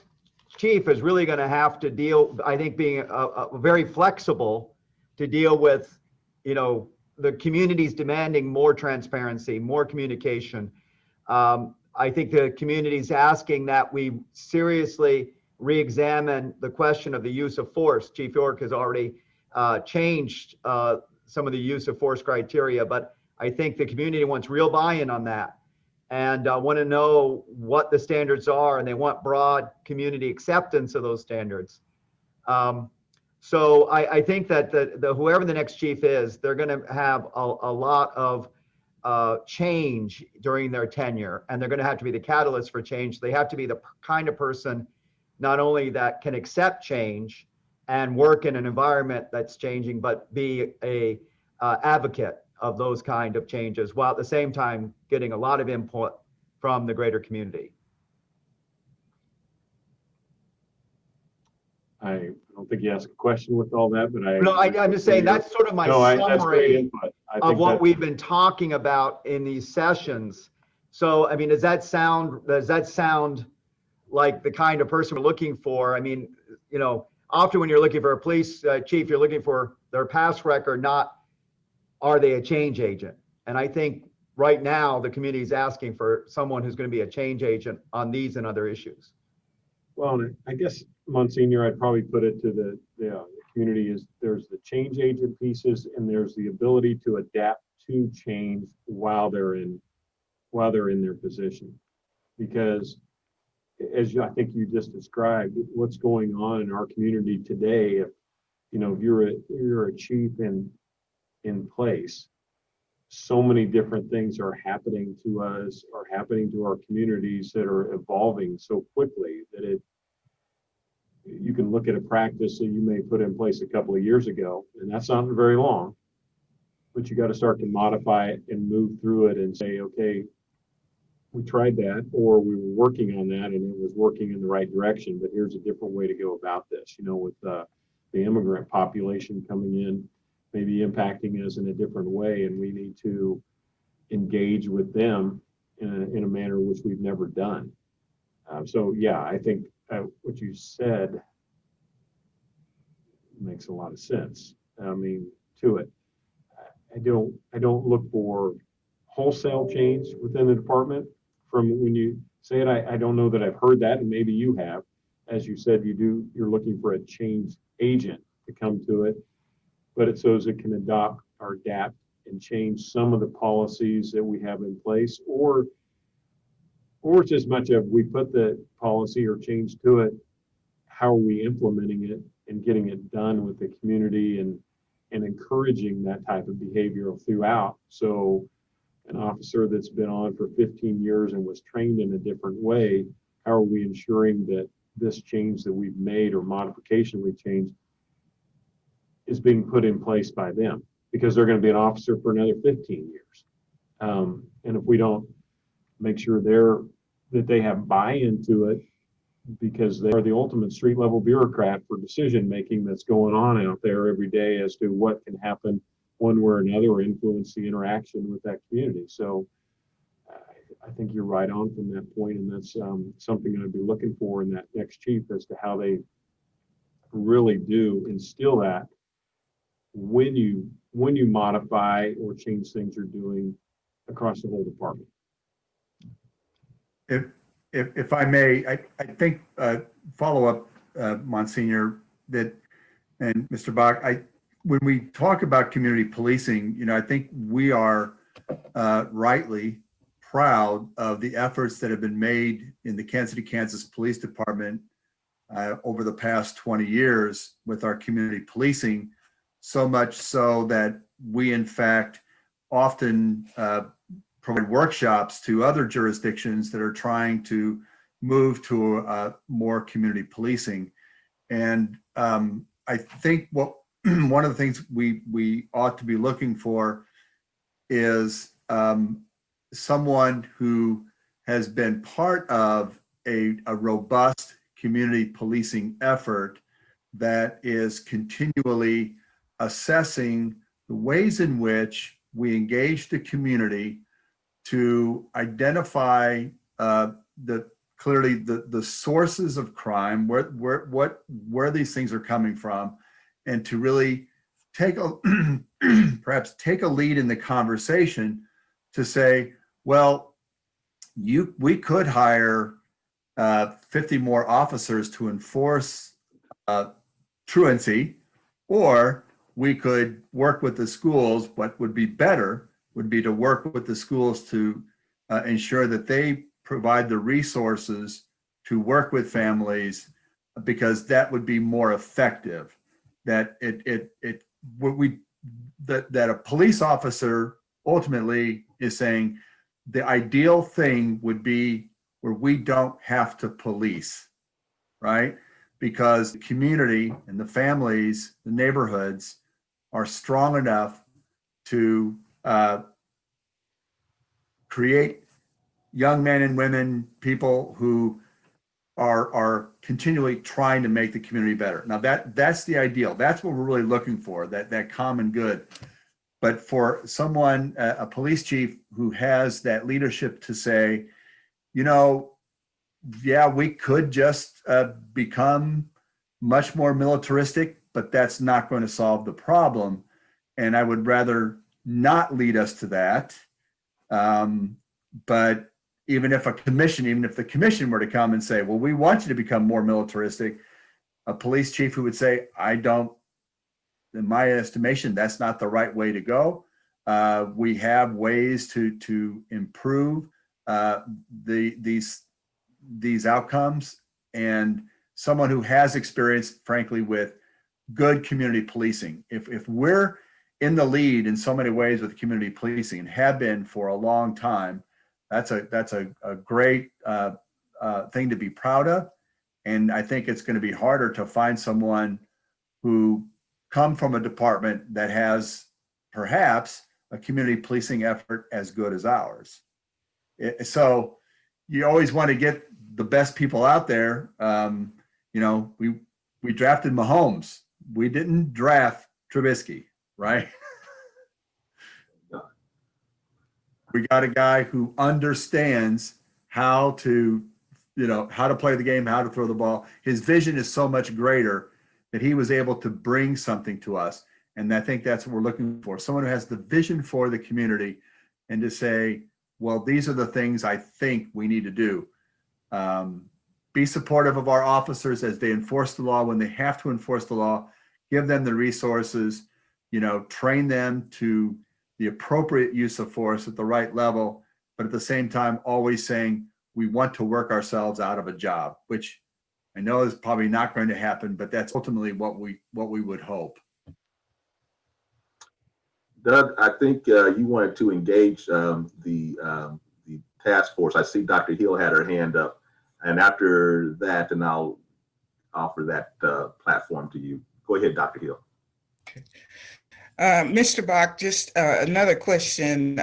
chief is really going to have to deal, I think, being very flexible to deal with, the community's demanding more transparency, more communication. I think the community's asking that we seriously re-examine the question of the use of force. Chief York has already changed some of the use of force criteria, but I think the community wants real buy-in on that and want to know what the standards are, and they want broad community acceptance of those standards. So I think that whoever the next chief is, they're going to have a lot of change during their tenure, and they're going to have to be the catalyst for change. They have to be the kind of person not only that can accept change and work in an environment that's changing, but be a advocate of those kind of changes, while at the same time getting a lot of input from the greater community. I don't think you asked a question with all that, but I'm just saying that's sort of my that's great summary input. of what we've been talking about in these sessions. So, I mean, does that sound like the kind of person we're looking for? I mean, often when you're looking for a police chief, you're looking for their past record, not are they a change agent? And I think right now the community is asking for someone who's going to be a change agent on these and other issues. Well, I guess, Monsignor, I'd probably put it to the community is there's the change agent pieces, and there's the ability to adapt to change while they're in their position. Because as I think you just described, what's going on in our community today, if you're a chief in place, so many different things are happening to us, are happening to our communities that are evolving so quickly that you can look at a practice that you may put in place a couple of years ago, and that's not very long, but you got to start to modify it and move through it and say, okay, we tried that, or we were working on that and it was working in the right direction, but here's a different way to go about this, with the immigrant population coming in, maybe impacting us in a different way, and we need to engage with them in a manner which we've never done. So yeah, I think what you said makes a lot of sense. I mean, to it, I don't look for wholesale change within the department. From when you say it, I don't know that I've heard that, and maybe you have. As you said, you're looking for a change agent to come to it, but it's so it can adopt or adapt and change some of the policies that we have in place, or it's as much of we put the policy or change to it, how are we implementing it and getting it done with the community and encouraging that type of behavior throughout. So an officer that's been on for 15 years and was trained in a different way, how are we ensuring that this change that we've made or modification we've changed is being put in place by them? Because they're going to be an officer for another 15 years. And if we don't make sure that they have buy-in to it because they are the ultimate street level bureaucrat for decision making that's going on out there every day as to what can happen one way or another or influence the interaction with that community. So I think you're right on from that point, and that's something I'd be looking for in that next chief as to how they really do instill that when you modify or change things you're doing across the whole department. If I may, I think follow up, Monsignor, that, and Mr. Bach, when we talk about community policing, I think we are rightly proud of the efforts that have been made in the Kansas City, Kansas Police Department over the past 20 years with our community policing, so much so that we, in fact, often provide workshops to other jurisdictions that are trying to move to more community policing. And I think one of the things we ought to be looking for is someone who has been part of a robust community policing effort that is continually assessing the ways in which we engage the community to identify clearly the sources of crime, where these things are coming from, and to really perhaps take a lead in the conversation to say, well, we could hire 50 more officers to enforce truancy, or we could work with the schools. What would be better would be to work with the schools to ensure that they provide the resources to work with families, because that would be more effective. That that a police officer ultimately is saying the ideal thing would be where we don't have to police, right? Because the community and the families, the neighborhoods are strong enough to create young men and women, people who are continually trying to make the community better. Now that's the ideal. That's what we're really looking for, that common good. But for someone, a police chief who has that leadership to say, yeah, we could just become much more militaristic, but that's not going to solve the problem. And I would rather not lead us to that. But even if the commission were to come and say, well, we want you to become more militaristic, a police chief who would say, in my estimation, that's not the right way to go. We have ways to improve these outcomes, and someone who has experience, frankly, with good community policing. If we're in the lead in so many ways with community policing and have been for a long time, that's a great thing to be proud of. And I think it's going to be harder to find someone who come from a department that has perhaps a community policing effort as good as ours. So you always want to get the best people out there. We drafted Mahomes. We didn't draft Trubisky, right? We got a guy who understands how to play the game, how to throw the ball. His vision is so much greater that he was able to bring something to us. And I think that's what we're looking for. Someone who has the vision for the community and to say, well, these are the things I think we need to do. Be supportive of our officers as they enforce the law when they have to enforce the law. Give them the resources, train them to the appropriate use of force at the right level, but at the same time, always saying we want to work ourselves out of a job, which I know is probably not going to happen, but that's ultimately what we would hope. Doug, I think you wanted to engage the task force. I see Dr. Hill had her hand up, and after that, and I'll offer that platform to you. Go ahead, Dr. Hill. Okay. Mr. Bach, just another question.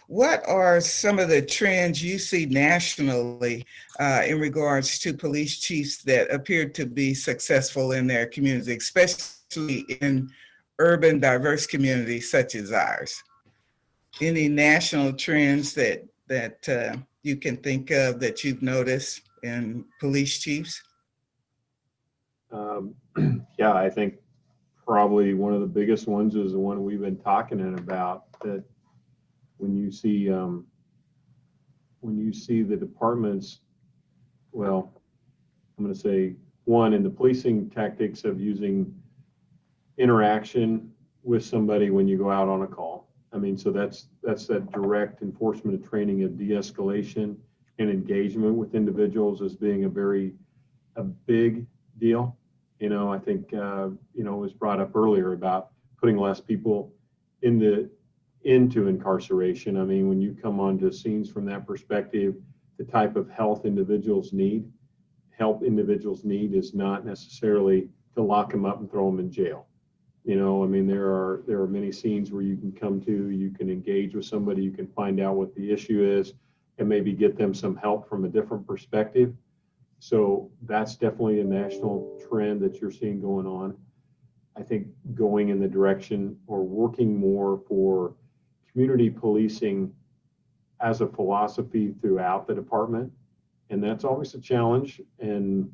What are some of the trends you see nationally in regards to police chiefs that appear to be successful in their community, especially in urban diverse communities such as ours? Any national trends that you can think of that you've noticed in police chiefs? Yeah, I think probably one of the biggest ones is the one we've been talking about, that when you see the departments, well, I'm going to say one, in the policing tactics of using interaction with somebody when you go out on a call. I mean, so that's that direct enforcement and training of de-escalation and engagement with individuals as being a big deal. You know, I think, it was brought up earlier about putting less people into incarceration. I mean, when you come onto scenes from that perspective, the type of help individuals need is not necessarily to lock them up and throw them in jail. You know, I mean, there are many scenes where you can come to, you can engage with somebody, you can find out what the issue is, and maybe get them some help from a different perspective. So that's definitely a national trend that you're seeing going on. I think going in the direction or working more for community policing as a philosophy throughout the department. And that's always a challenge. And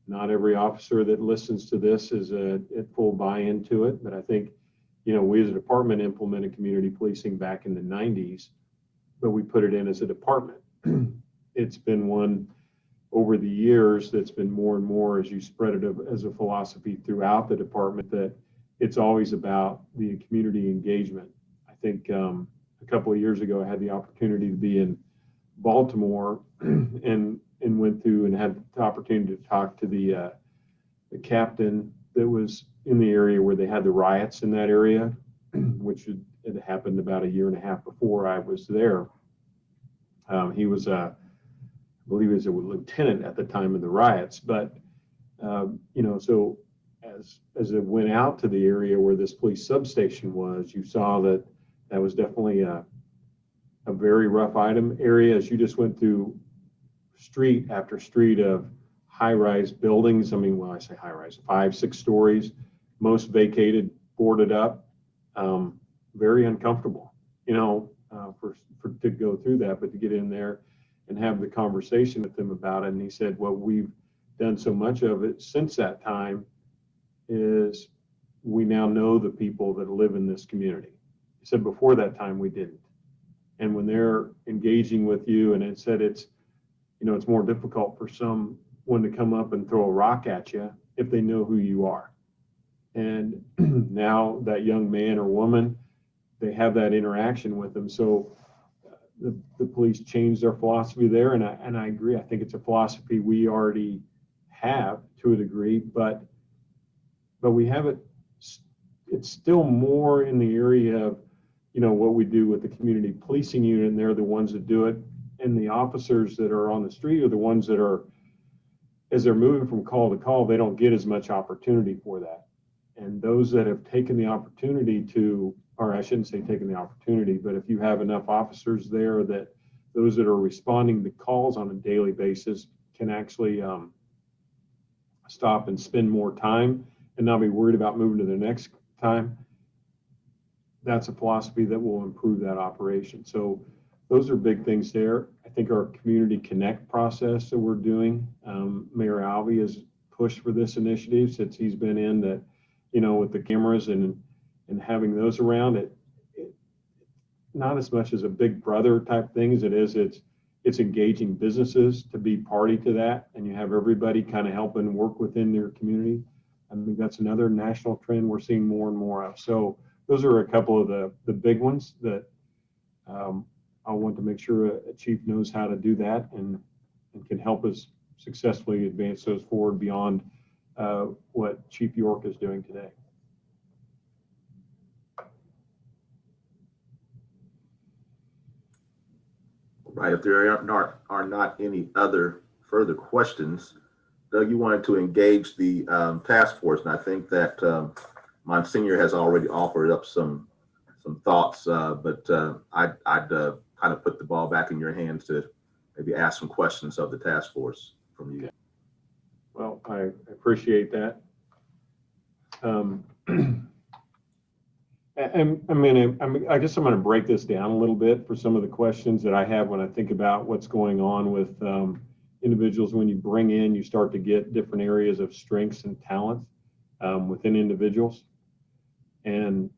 not every officer that listens to this is at full buy-in to it. But I think, we as a department implemented community policing back in the 90s, but we put it in as a department. It's been one over the years that's been more and more as you spread it as a philosophy throughout the department, that it's always about the community engagement. I think a couple of years ago, I had the opportunity to be in Baltimore and went through and had the opportunity to talk to the captain that was in the area where they had the riots in that area, which had happened about a year and a half before I was there. He was I believe he was a lieutenant at the time of the riots, but so as it went out to the area where this police substation was, you saw that was definitely a very rough item area as you just went through street after street of high-rise buildings. I mean, when I say high-rise, 5-6 stories, most vacated, boarded up, very uncomfortable, to go through that, but to get in there and have the conversation with them about it. And he said, what we've done so much of it since that time is we now know the people that live in this community. He said, before that time, we didn't. And when they're engaging with you, and it said it's more difficult for someone to come up and throw a rock at you if they know who you are. And now that young man or woman, they have that interaction with them. So the police changed their philosophy there, and I agree. I think it's a philosophy we already have to a degree, but we have it. It's still more in the area of what we do with the community policing unit, and they're the ones that do it. And the officers that are on the street are the ones that are, as they're moving from call to call, they don't get as much opportunity for that. And those that have taken the opportunity to, or I shouldn't say taken the opportunity, but if you have enough officers there that those that are responding to calls on a daily basis can actually stop and spend more time and not be worried about moving to the next time, that's a philosophy that will improve that operation. So those are big things there. I think our community connect process that we're doing, Mayor Alvey has pushed for this initiative since he's been in that, with the cameras and having those around it, not as much as a big brother type thing as it is, it's engaging businesses to be party to that. And you have everybody kind of helping work within their community. I think that's another national trend we're seeing more and more of. So those are a couple of the big ones that I want to make sure a chief knows how to do that and can help us successfully advance those forward beyond what Chief York is doing today. Right, if there are not any other further questions, Doug, you wanted to engage the task force, and I think that Monsignor has already offered up some some thoughts, but I'd kind of put the ball back in your hands to maybe ask some questions of the task force from you. Well, I appreciate that. I guess I'm going to break this down a little bit for some of the questions that I have when I think about what's going on with individuals. When you bring in, you start to get different areas of strengths and talent within individuals. And,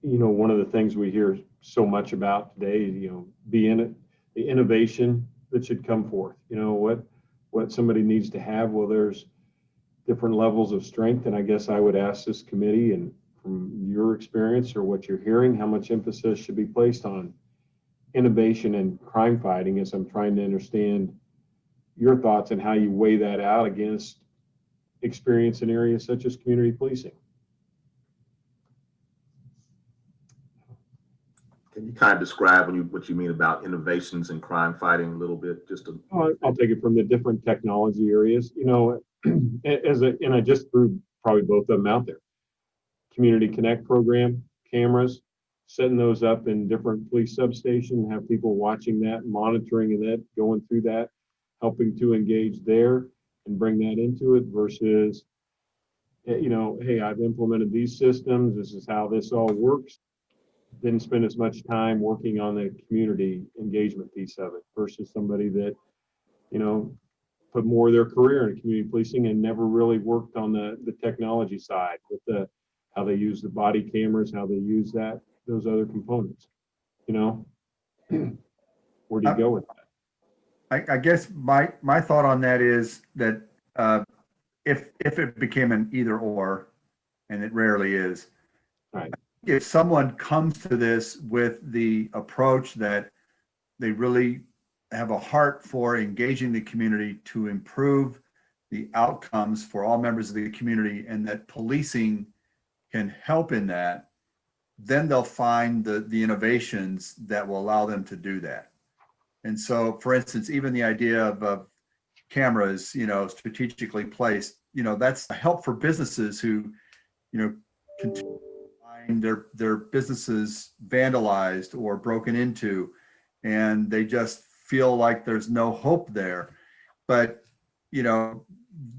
you know, one of the things we hear so much about today, you know, the innovation that should come forth. You know, what somebody needs to have. Well, there's different levels of strength. And I guess I would ask this committee, and from your experience or what you're hearing, how much emphasis should be placed on innovation and crime fighting, as I'm trying to understand your thoughts and how you weigh that out against experience in areas such as community policing. Can you kind of describe what you mean about innovations in crime fighting a little bit? I'll take it from the different technology areas. You know, and I just threw probably both of them out there. Community Connect program, cameras, setting those up in different police substations, have people watching that, monitoring and that, going through that, helping to engage there and bring that into it versus, you know, hey, I've implemented these systems. This is how this all works. Didn't spend as much time working on the community engagement piece of it versus somebody that, you know, put more of their career in community policing and never really worked on the technology side with how they use the body cameras, how they use those other components. You know, where do you go with that? I guess my thought on that is that if it became an either or, and it rarely is, right. If someone comes to this with the approach that they really have a heart for engaging the community to improve the outcomes for all members of the community, and that policing can help in that, then they'll find the innovations that will allow them to do that. And so, for instance, even the idea of cameras, you know, strategically placed, you know, that's a help for businesses who, you know, continue to find their businesses vandalized or broken into, and they just feel like there's no hope there. But, you know,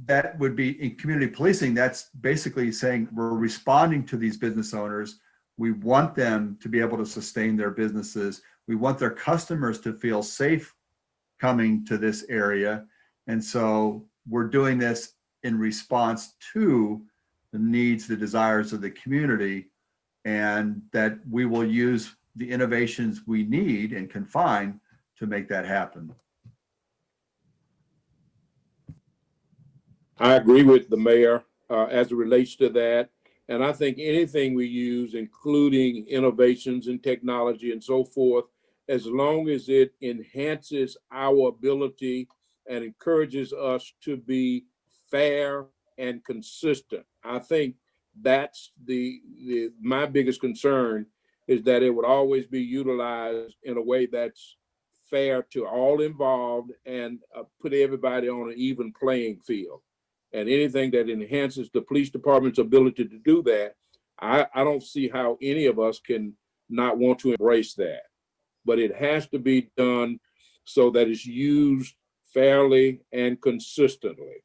that would be in community policing. That's basically saying we're responding to these business owners. We want them to be able to sustain their businesses. We want their customers to feel safe coming to this area. And so we're doing this in response to the needs, the desires of the community, and that we will use the innovations we need and can find to make that happen. I agree with the mayor as it relates to that. And I think anything we use, including innovations in technology and so forth, as long as it enhances our ability and encourages us to be fair and consistent. I think that's my biggest concern, is that it would always be utilized in a way that's fair to all involved and put everybody on an even playing field. And anything that enhances the police department's ability to do that, I don't see how any of us can not want to embrace that. But it has to be done so that it's used fairly and consistently.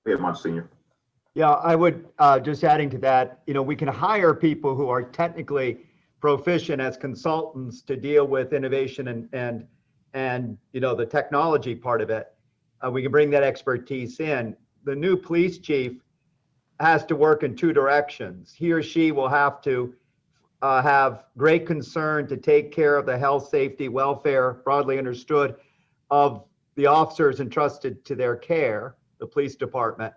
Hey, Monsignor. Yeah, I would, just adding to that, you know, we can hire people who are technically proficient as consultants to deal with innovation and you know, the technology part of it. We can bring that expertise in. The new police chief has to work in two directions. He or she will have to have great concern to take care of the health, safety, welfare, broadly understood, of the officers entrusted to their care, the police department,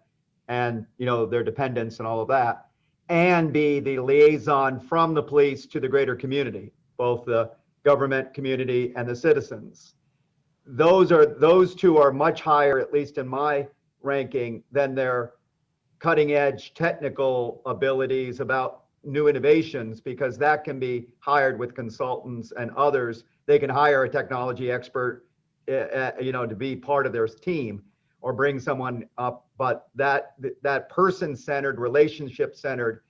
and, you know, their dependents and all of that, and be the liaison from the police to the greater community, both the government, community, and the citizens. Those two are much higher, at least in my ranking, than their cutting edge technical abilities about new innovations, because that can be hired with consultants and others. They can hire a technology expert, you know, to be part of their team or bring someone up, but that person-centered, relationship-centered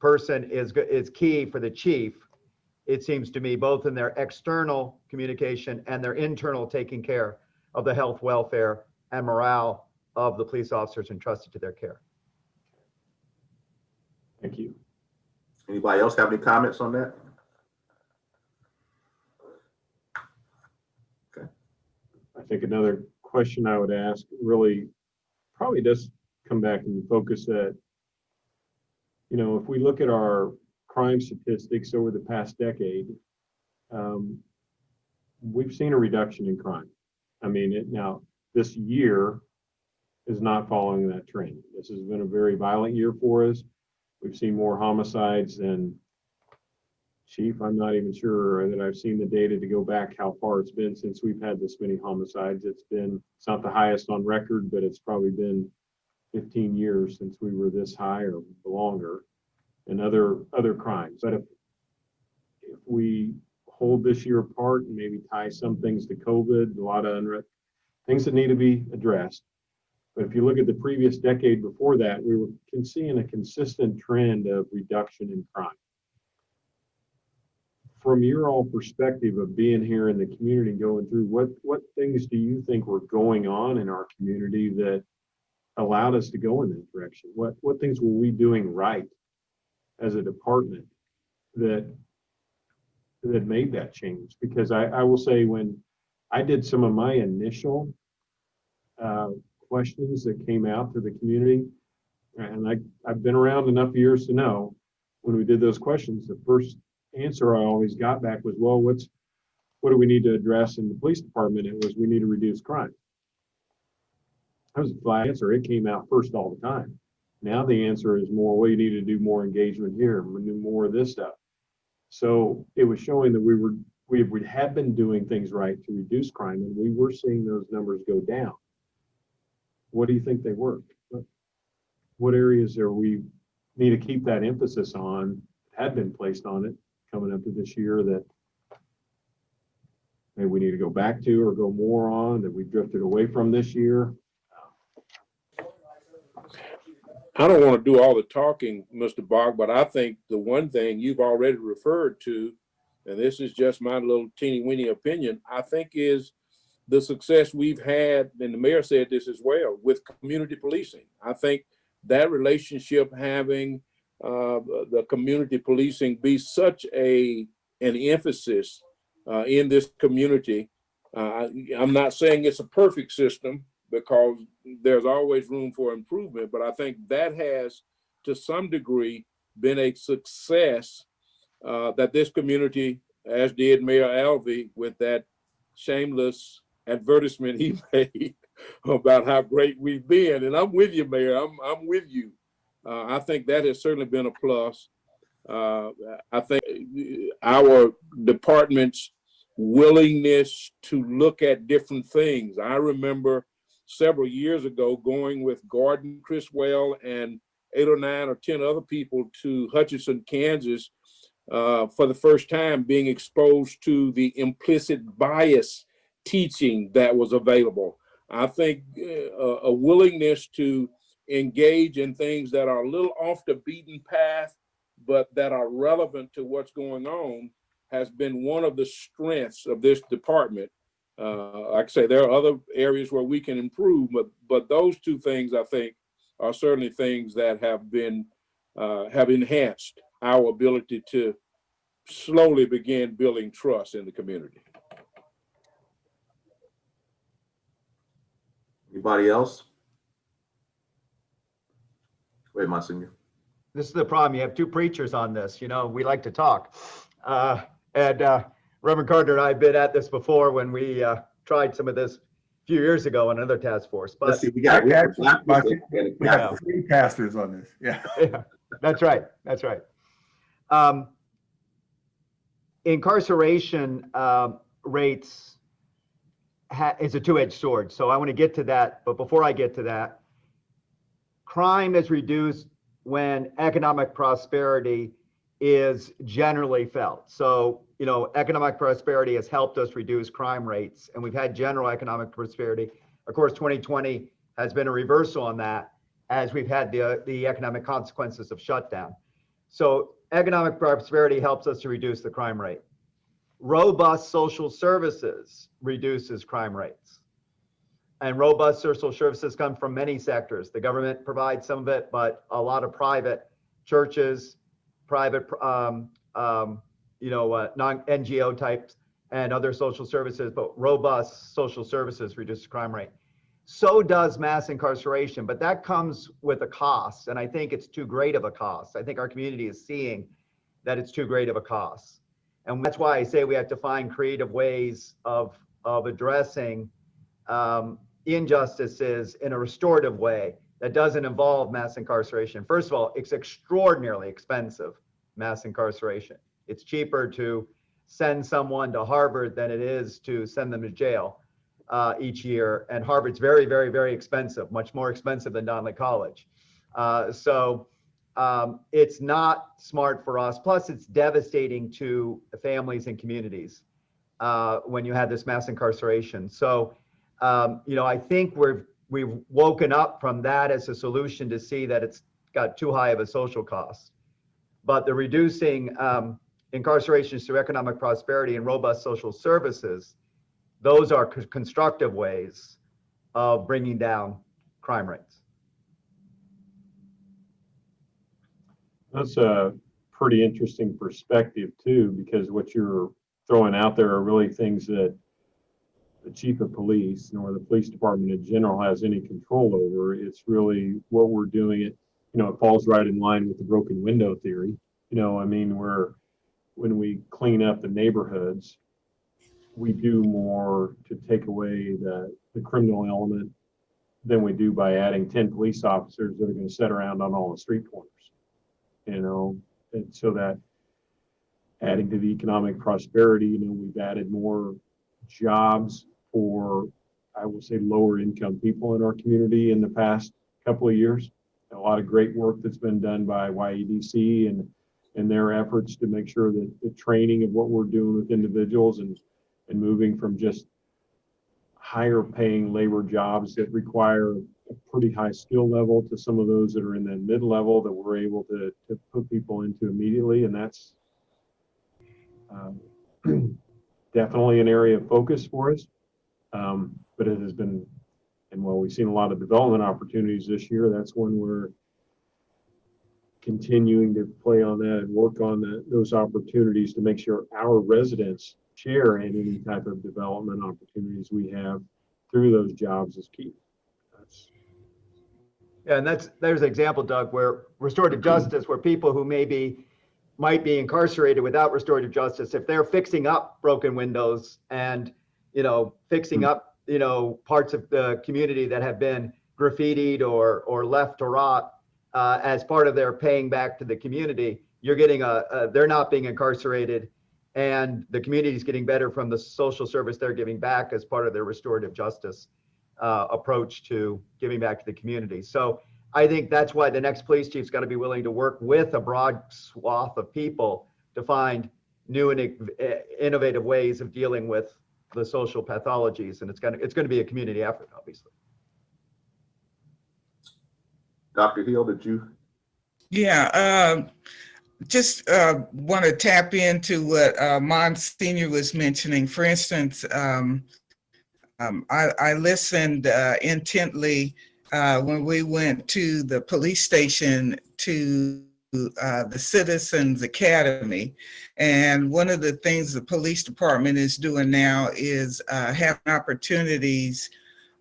person is key for the chief, it seems to me, both in their external communication and their internal taking care of the health, welfare, and morale of the police officers entrusted to their care. Thank you. Anybody else have any comments on that? Okay. I think another question I would ask really probably does come back and focus that, you know, if we look at our crime statistics over the past decade, we've seen a reduction in crime. I mean, now this year is not following that trend. This has been a very violent year for us. We've seen more homicides than, Chief, I'm not even sure that I've seen the data to go back how far it's been since we've had this many homicides. It's not the highest on record, but it's probably been 15 years since we were this high or longer, and other crimes. But if we hold this year apart and maybe tie some things to COVID, a lot of unrest, things that need to be addressed. But if you look at the previous decade before that, we were seeing a consistent trend of reduction in crime. From your all perspective of being here in the community, going through, what things do you think were going on in our community that allowed us to go in that direction? What things were we doing right as a department that made that change? Because I will say, when I did some of my initial questions that came out to the community, and I've been around enough years to know, when we did those questions, the first answer I always got back was, well, what do we need to address in the police department? It was, we need to reduce crime. That was a flat answer. It came out first all the time. Now the answer is more, well, you need to do more engagement here, do more of this stuff. So it was showing that we had been doing things right to reduce crime, and we were seeing those numbers go down. What do you think they were? What areas are we need to keep that emphasis on, had been placed on it coming up to this year, that maybe we need to go back to or go more on, that we drifted away from this year? I don't want to do all the talking, Mr. Bach, but I think the one thing you've already referred to, and this is just my little teeny weeny opinion, I think is the success we've had, and the mayor said this as well, with community policing. I think that relationship, having the community policing be such an emphasis in this community. I'm not saying it's a perfect system, because there's always room for improvement, but I think that has, to some degree, been a success that this community, as did Mayor Alvey with that shameless advertisement he made about how great we've been. And I'm with you, Mayor. I'm with you. I think that has certainly been a plus. I think our department's willingness to look at different things. I remember several years ago going with Gordon Criswell and 8 or 9 or 10 other people to Hutchinson, Kansas, for the first time, being exposed to the implicit bias teaching that was available. I think a willingness to engage in things that are a little off the beaten path, but that are relevant to what's going on, has been one of the strengths of this department. Like I say, there are other areas where we can improve, but those two things, I think, are certainly things that have been have enhanced our ability to slowly begin building trust in the community. Anybody else? Wait, Monsignor. This is the problem. You have two preachers on this. You know, we like to talk. Reverend Carter and I have been at this before when we tried some of this a few years ago on another task force. But let's see, we got 3 pastors on this. Yeah. Yeah, that's right. That's right. Incarceration rates is a two-edged sword. So I want to get to that. But before I get to that, crime is reduced when economic prosperity is generally felt. So, you know, economic prosperity has helped us reduce crime rates, and we've had general economic prosperity. Of course, 2020 has been a reversal on that, as we've had the economic consequences of shutdown. So economic prosperity helps us to reduce the crime rate. Robust social services reduces crime rates. And robust social services come from many sectors. The government provides some of it, but a lot of private churches, private, non-NGO types and other social services, but robust social services reduce crime rate. So does mass incarceration, but that comes with a cost. And I think it's too great of a cost. I think our community is seeing that it's too great of a cost. And that's why I say we have to find creative ways of addressing injustices in a restorative way that doesn't involve mass incarceration. First of all, it's extraordinarily expensive, mass incarceration. It's cheaper to send someone to Harvard than it is to send them to jail each year. And Harvard's very, very, very expensive, much more expensive than Donnelly College. It's not smart for us. Plus, it's devastating to families and communities when you have this mass incarceration. So, I think we've woken up from that as a solution to see that it's got too high of a social cost. But the reducing incarcerations through economic prosperity and robust social services, those are constructive ways of bringing down crime rates. That's a pretty interesting perspective too, because what you're throwing out there are really things that the chief of police nor the police department in general has any control over. It's really what we're doing. It falls right in line with the broken window theory. When we clean up the neighborhoods, we do more to take away the criminal element than we do by adding 10 police officers that are going to sit around on all the street corners. And so that adding to the economic prosperity, we've added more jobs for, I will say, lower income people in our community in the past couple of years. A lot of great work that's been done by YEDC and their efforts to make sure that the training of what we're doing with individuals and moving from just higher paying labor jobs that require a pretty high skill level to some of those that are in that mid-level that we're able to put people into immediately. And that's definitely an area of focus for us. But it has been, and while we've seen a lot of development opportunities this year, that's when we're continuing to play on that and work on those opportunities to make sure our residents share in any type of development opportunities we have through those jobs is key. Yeah, and there's an example, Doug, where restorative justice, where people who might be incarcerated without restorative justice, if they're fixing up broken windows and fixing up parts of the community that have been graffitied or left to rot as part of their paying back to the community, you're getting they're not being incarcerated, and the community is getting better from the social service they're giving back as part of their restorative justice approach to giving back to the community. So I think that's why the next police chief's got to be willing to work with a broad swath of people to find new and innovative ways of dealing with the social pathologies, and it's going to be a community effort, obviously. Dr. Hill, did you? Yeah, just want to tap into what Monsignor was mentioning. For instance, I listened intently when we went to the police station to the Citizens Academy. And one of the things the police department is doing now is having opportunities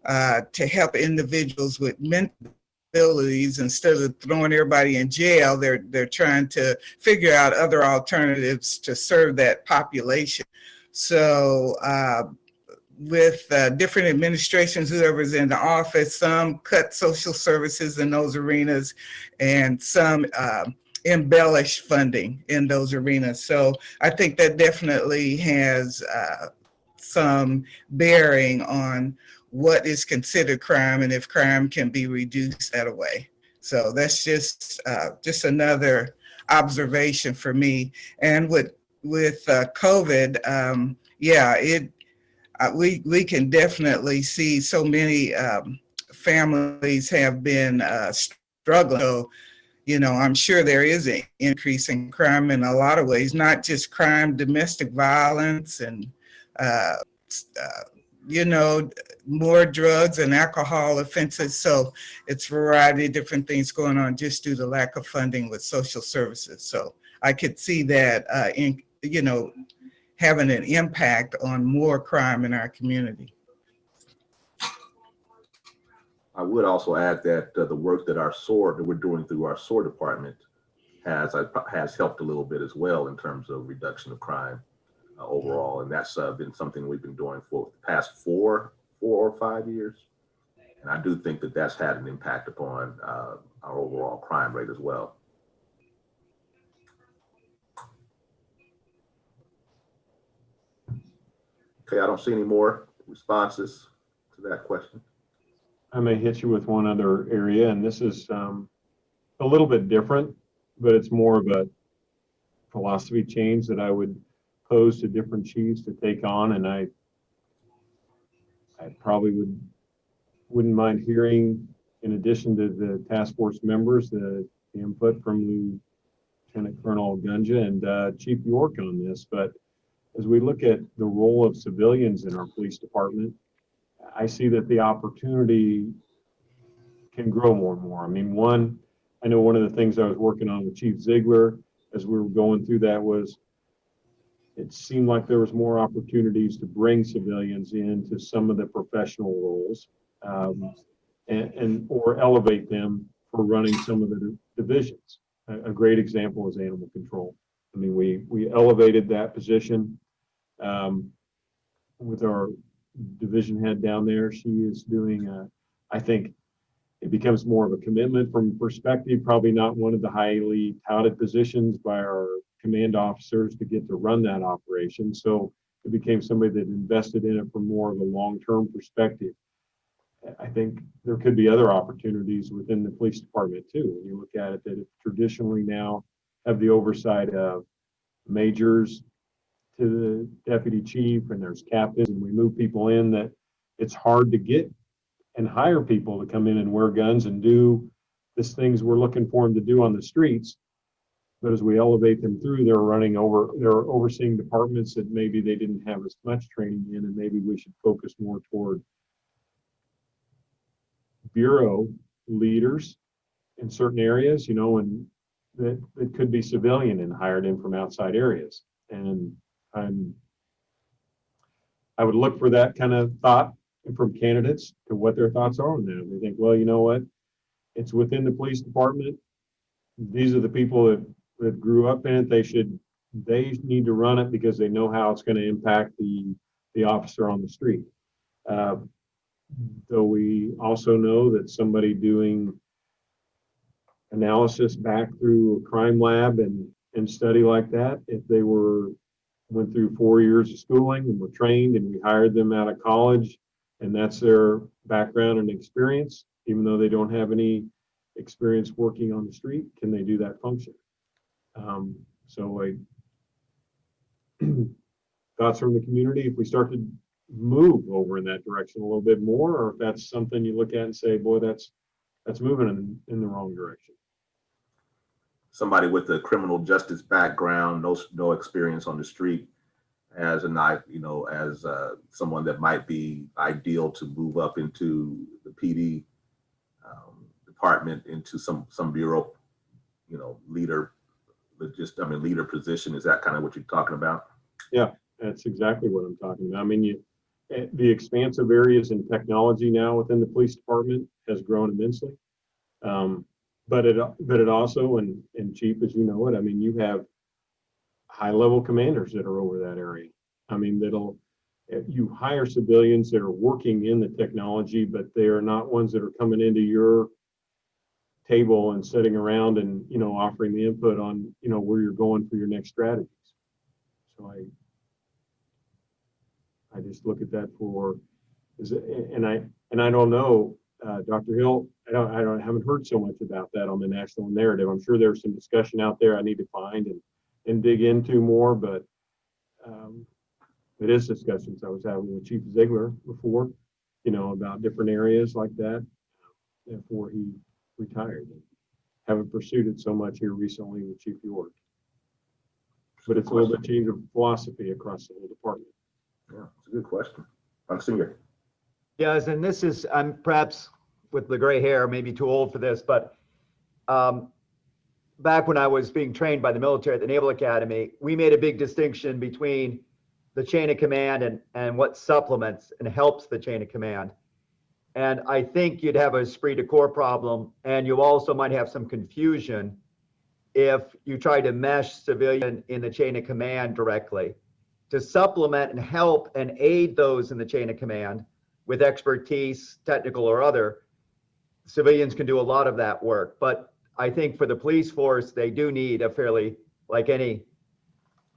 to help individuals with mental abilities. Instead of throwing everybody in jail, they're trying to figure out other alternatives to serve that population. So with different administrations, whoever's in the office, some cut social services in those arenas and some embellish funding in those arenas. So I think that definitely has some bearing on what is considered crime and if crime can be reduced that way. So that's just another observation for me. And with COVID, we can definitely see so many families have been struggling. So, I'm sure there is an increase in crime in a lot of ways, not just crime, domestic violence, and uh, more drugs and alcohol offenses. So it's a variety of different things going on just due to lack of funding with social services. So I could see that having an impact on more crime in our community. I would also add that the work that that we're doing through our SOAR department has helped a little bit as well in terms of reduction of crime overall, and that's been something we've been doing for the past 4 or 5 years, and I do think that that's had an impact upon our overall crime rate as well. Okay, I don't see any more responses to that question. I may hit you with one other area, and this is a little bit different, but it's more of a philosophy change that I would pose to different chiefs to take on, and I probably wouldn't mind hearing, in addition to the task force members, the input from Lieutenant Colonel Gunja and Chief York on this. But as we look at the role of civilians in our police department, I see that the opportunity can grow more and more. I mean, I know one of the things I was working on with Chief Ziegler as we were going through that was it seemed like there was more opportunities to bring civilians into some of the professional roles or elevate them for running some of the divisions. A great example is animal control. I mean, we elevated that position with our division head down there. She is doing, I think it becomes more of a commitment from perspective, probably not one of the highly touted positions by our command officers to get to run that operation. So it became somebody that invested in it from more of a long-term perspective. I think there could be other opportunities within the police department too. When you look at it, that it traditionally now have the oversight of majors to the deputy chief, and there's captains, and we move people in that it's hard to get and hire people to come in and wear guns and do these things we're looking for them to do on the streets. But as we elevate them through, they're overseeing departments that maybe they didn't have as much training in, and maybe we should focus more toward bureau leaders in certain areas, and that could be civilian and hired in from outside areas. And I would look for that kind of thought from candidates to what their thoughts are on that. They think, well, you know what? It's within the police department. These are the people that grew up in it. They need to run it because they know how it's going to impact the officer on the street. Though we also know that somebody doing analysis back through a crime lab and study like that, if they went through 4 years of schooling and were trained and we hired them out of college, and that's their background and experience, even though they don't have any experience working on the street, can they do that function? Thoughts from the community, if we start to move over in that direction a little bit more, or if that's something you look at and say, boy, that's moving in the wrong direction. Somebody with a criminal justice background, no experience on the street, as someone that might be ideal to move up into the PD department, into some bureau, leader position. Is that kind of what you're talking about? Yeah, that's exactly what I'm talking about. I mean, the expansive areas in technology now within the police department has grown immensely. But it also, and Chief, as you know it, I mean, you have high-level commanders that are over that area. I mean, you hire civilians that are working in the technology, but they are not ones that are coming into your table and sitting around and, offering the input on, where you're going for your next strategies. So I just look at that and I don't know, Dr. Hill, I haven't heard so much about that on the national narrative. I'm sure there's some discussion out there I need to find and dig into more, but it is discussions I was having with Chief Ziegler before, about different areas like that before he retired. haven't pursued it so much here recently with Chief York. But it's a little bit change of philosophy across the whole department. Yeah, it's a good question. Monsignor. Yes, and this is, I'm perhaps with the gray hair, maybe too old for this, but back when I was being trained by the military at the Naval Academy, we made a big distinction between the chain of command and what supplements and helps the chain of command. And I think you'd have a esprit de corps problem, and you also might have some confusion if you try to mesh civilian in the chain of command directly. To supplement and help and aid those in the chain of command with expertise, technical or other, civilians can do a lot of that work. But I think for the police force, they do need a fairly, like any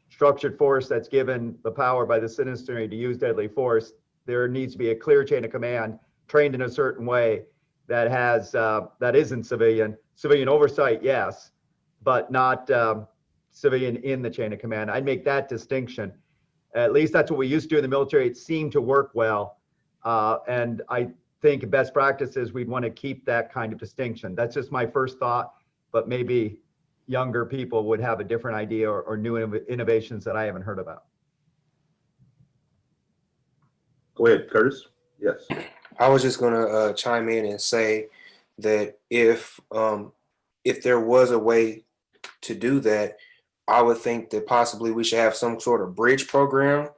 structured force that's given the power by the citizenry to use deadly force, there needs to be a clear chain of command trained in a certain way that has, that isn't civilian oversight, yes, but not civilian in the chain of command. I'd make that distinction. At least that's what we used to do in the military. It seemed to work well. And I think best practices, we'd want to keep that kind of distinction. That's just my first thought, but maybe younger people would have a different idea or new innovations that I haven't heard about. Go ahead, Curtis. Yes. I was just gonna chime in and say that if there was a way to do that, I would think that possibly we should have some sort of bridge program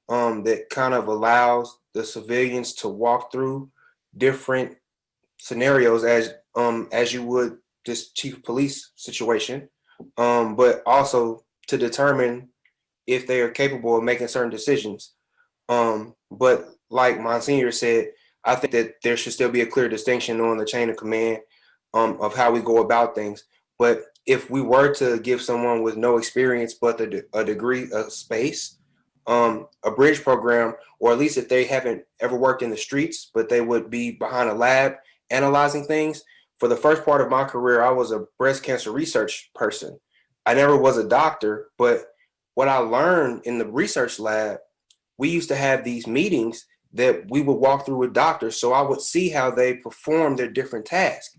that kind of allows the civilians to walk through different scenarios as you would this chief of police situation, but also to determine if they are capable of making certain decisions. But like Monsignor said, I think that there should still be a clear distinction on the chain of command of how we go about things. But if we were to give someone with no experience but a degree of space, a bridge program, or at least if they haven't ever worked in the streets, but they would be behind a lab analyzing things. For the first part of my career, I was a breast cancer research person. I never was a doctor, but what I learned in the research lab, we used to have these meetings that we would walk through with doctors. So I would see how they perform their different tasks.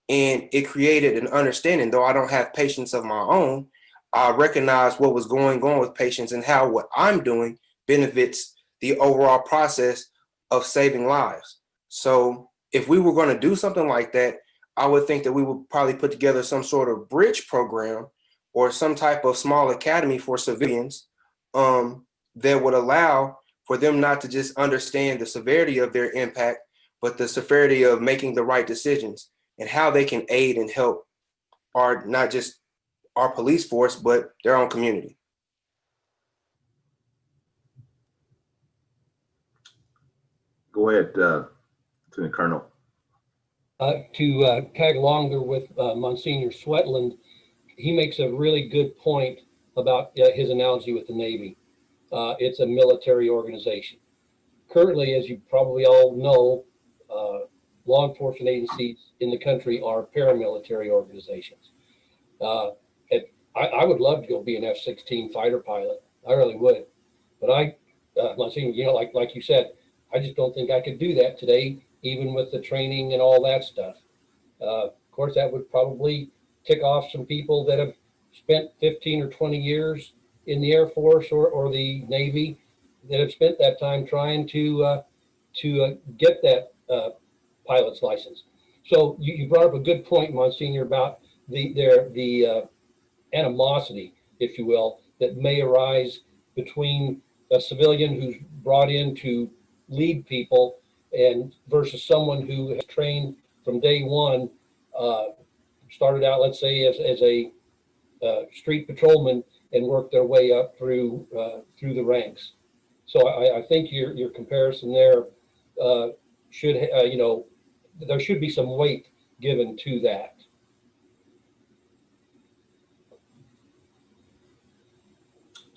And it created an understanding. Though I don't have patients of my own, I recognize what was going on with patients and how what I'm doing benefits the overall process of saving lives. So if we were going to do something like that, I would think that we would probably put together some sort of bridge program or some type of small academy for civilians that would allow for them not to just understand the severity of their impact, but the severity of making the right decisions and how they can aid and help our, not just our police force, but their own community. Go ahead, Lieutenant Colonel. To tag along there with Monsignor Swetland, he makes a really good point about his analogy with the Navy. It's a military organization. Currently, as you probably all know, law enforcement agencies in the country are paramilitary organizations. I would love to go be an F-16 fighter pilot. I really would. But Monsignor, you know, like you said, I just don't think I could do that today, even with the training and all that stuff. Of course, that would probably tick off some people that have spent 15 or 20 years in the Air Force or the Navy that have spent that time trying to get that pilot's license. So you brought up a good point, Monsignor, about the animosity, if you will, that may arise between a civilian who's brought in to lead people and versus someone who has trained from day one, started out, let's say, as a street patrolman and worked their way up through the ranks. So I think your comparison there should, you know, there should be some weight given to that.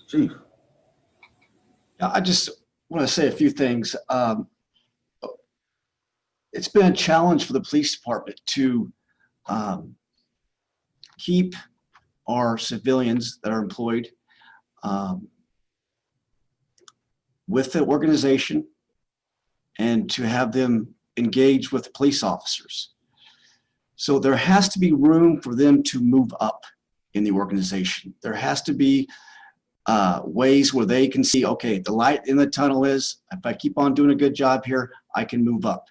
Chief. I just want to say a few things. It's been a challenge for the police department to keep our civilians that are employed with the organization and to have them engage with the police officers. So there has to be room for them to move up in the organization. There has to be ways where they can see, okay, the light in the tunnel is, if I keep on doing a good job here, I can move up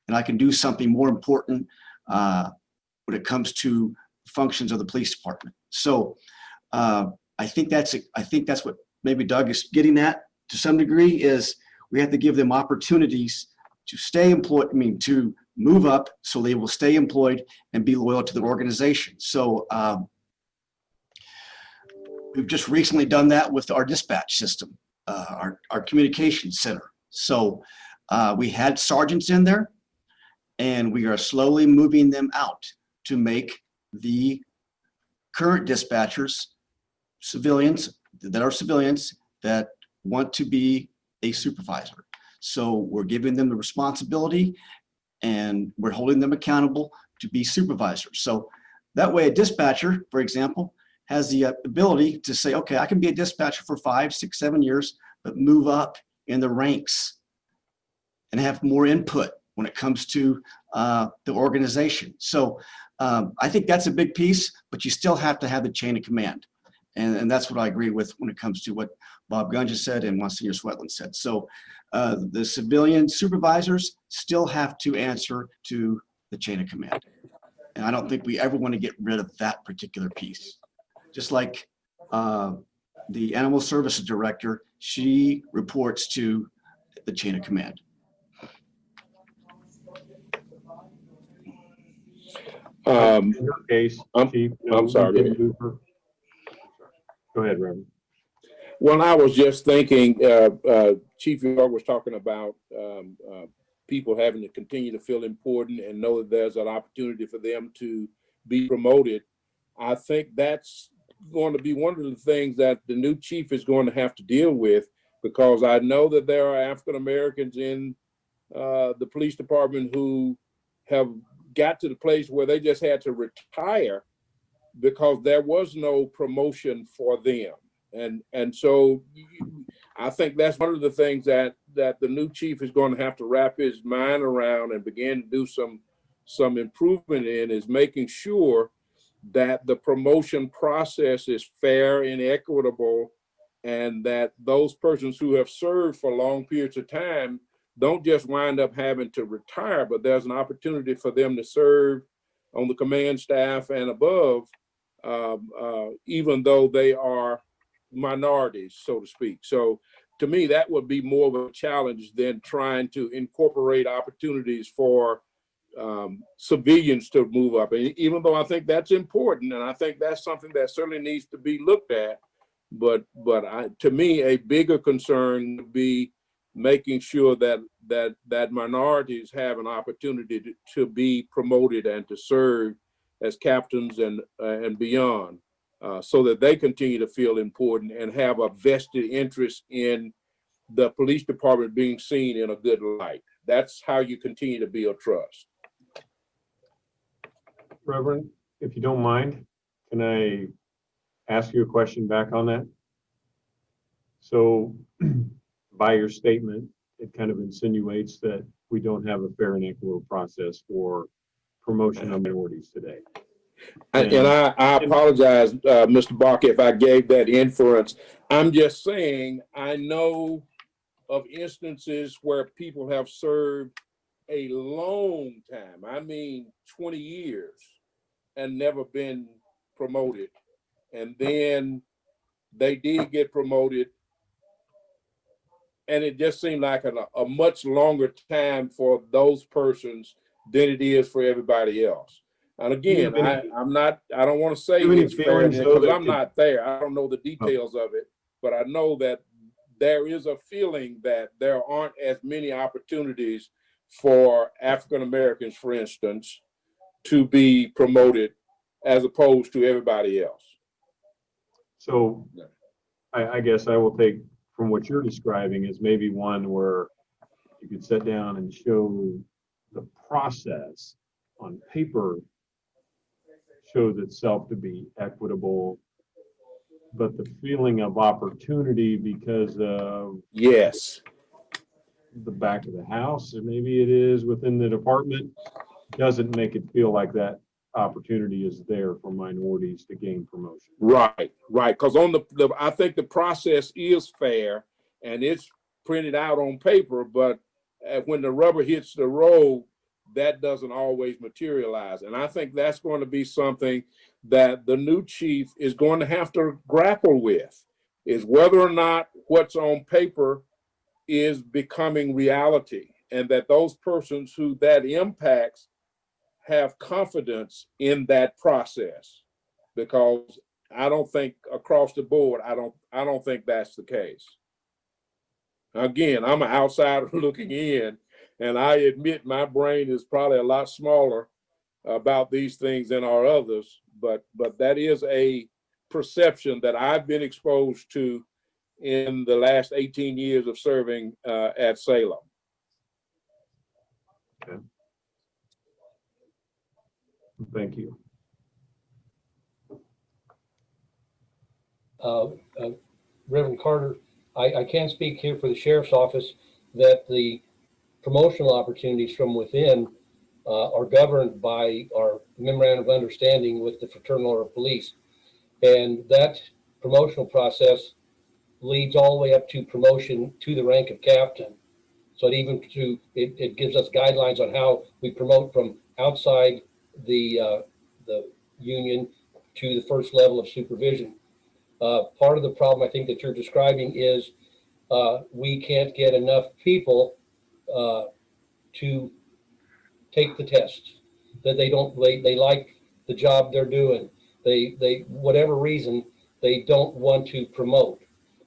and I can do something more important when it comes to functions of the police department. So I think that's what maybe Doug is getting at to some degree, is we have to give them opportunities to stay employed, to move up so they will stay employed and be loyal to the organization. So we've just recently done that with our dispatch system, our communication center. So we had sergeants in there, and we are slowly moving them out to make the current dispatchers civilians that want to be a supervisor. So we're giving them the responsibility and we're holding them accountable to be supervisors. So that way a dispatcher, for example, has the ability to say, okay, I can be a dispatcher for 5, 6, 7 years, but move up in the ranks and have more input when it comes to the organization. So I think that's a big piece, but you still have to have the chain of command. And that's what I agree with when it comes to what Bob Gunja said and Monsignor Swetland said. So the civilian supervisors still have to answer to the chain of command. And I don't think we ever want to get rid of that particular piece. Just like the animal services director, she reports to the chain of command. In your case, Chief, I'm sorry. Go ahead, Reverend. Well, I was just thinking, Chief York was talking about people having to continue to feel important and know that there's an opportunity for them to be promoted. I think that's going to be one of the things that the new chief is going to have to deal with, because I know that there are African Americans in the police department who have got to the place where they just had to retire because there was no promotion for them. And so I think that's one of the things that the new chief is going to have to wrap his mind around and begin to do some improvement in, is making sure that the promotion process is fair and equitable, and that those persons who have served for long periods of time don't just wind up having to retire, but there's an opportunity for them to serve on the command staff and above, even though they are minorities, so to speak. So to me, that would be more of a challenge than trying to incorporate opportunities for civilians to move up. And even though I think that's important, and I think that's something that certainly needs to be looked at, but to me, a bigger concern would be making sure that minorities have an opportunity to be promoted and to serve as captains and beyond, so that they continue to feel important and have a vested interest in the police department being seen in a good light. That's how you continue to build trust. Reverend, if you don't mind, can I ask you a question back on that? So by your statement, it kind of insinuates that we don't have a fair and equitable process for promotion of minorities today. And I apologize, Mr. Barker, if I gave that inference. I'm just saying, I know of instances where people have served a long time, I mean 20 years, and never been promoted. And then they did get promoted, and it just seemed like a much longer time for those persons than it is for everybody else. And again, I don't want to say it's fair because I'm not there. I don't know the details of it, but I know that there is a feeling that there aren't as many opportunities for African Americans, for instance, to be promoted as opposed to everybody else. So I guess I will take from what you're describing as maybe one where you could sit down and show the process on paper shows itself to be equitable, but the feeling of opportunity because of yes, the back of the house, or maybe it is within the department, doesn't make it feel like that opportunity is there for minorities to gain promotion. Right, right. Because on I think the process is fair and it's printed out on paper, but when the rubber hits the road, that doesn't always materialize. And I think that's going to be something that the new chief is going to have to grapple with, is whether or not what's on paper is becoming reality, and that those persons who that impacts have confidence in that process, because I don't think across the board, I don't think that's the case. Again, I'm an outsider looking in, and I admit my brain is probably a lot smaller about these things than our others, but that is a perception that I've been exposed to in the last 18 years of serving at Salem. Okay. Thank you. Reverend Carter, I can speak here for the sheriff's office that the promotional opportunities from within are governed by our memorandum of understanding with the Fraternal Order of Police. And that promotional process leads all the way up to promotion to the rank of captain. So it gives us guidelines on how we promote from outside the union to the first level of supervision. Part of the problem I think that you're describing is we can't get enough people to take the test, that they like the job they're doing. They whatever reason, they don't want to promote.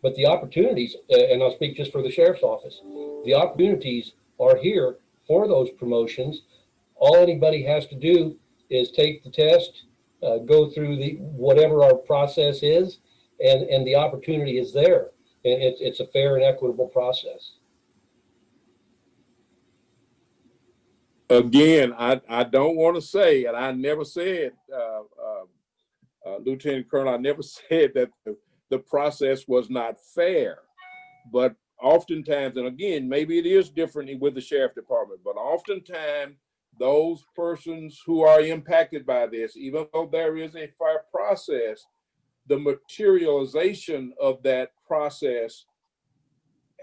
But the opportunities, and I'll speak just for the sheriff's office, the opportunities are here for those promotions. All anybody has to do is take the test, go through whatever our process is, and the opportunity is there. And it's a fair and equitable process. Again, I don't want to say, and I never said, Lieutenant Colonel, I never said that the process was not fair, but oftentimes, and again, maybe it is different with the sheriff department, but oftentimes those persons who are impacted by this, even though there is a fair process, the materialization of that process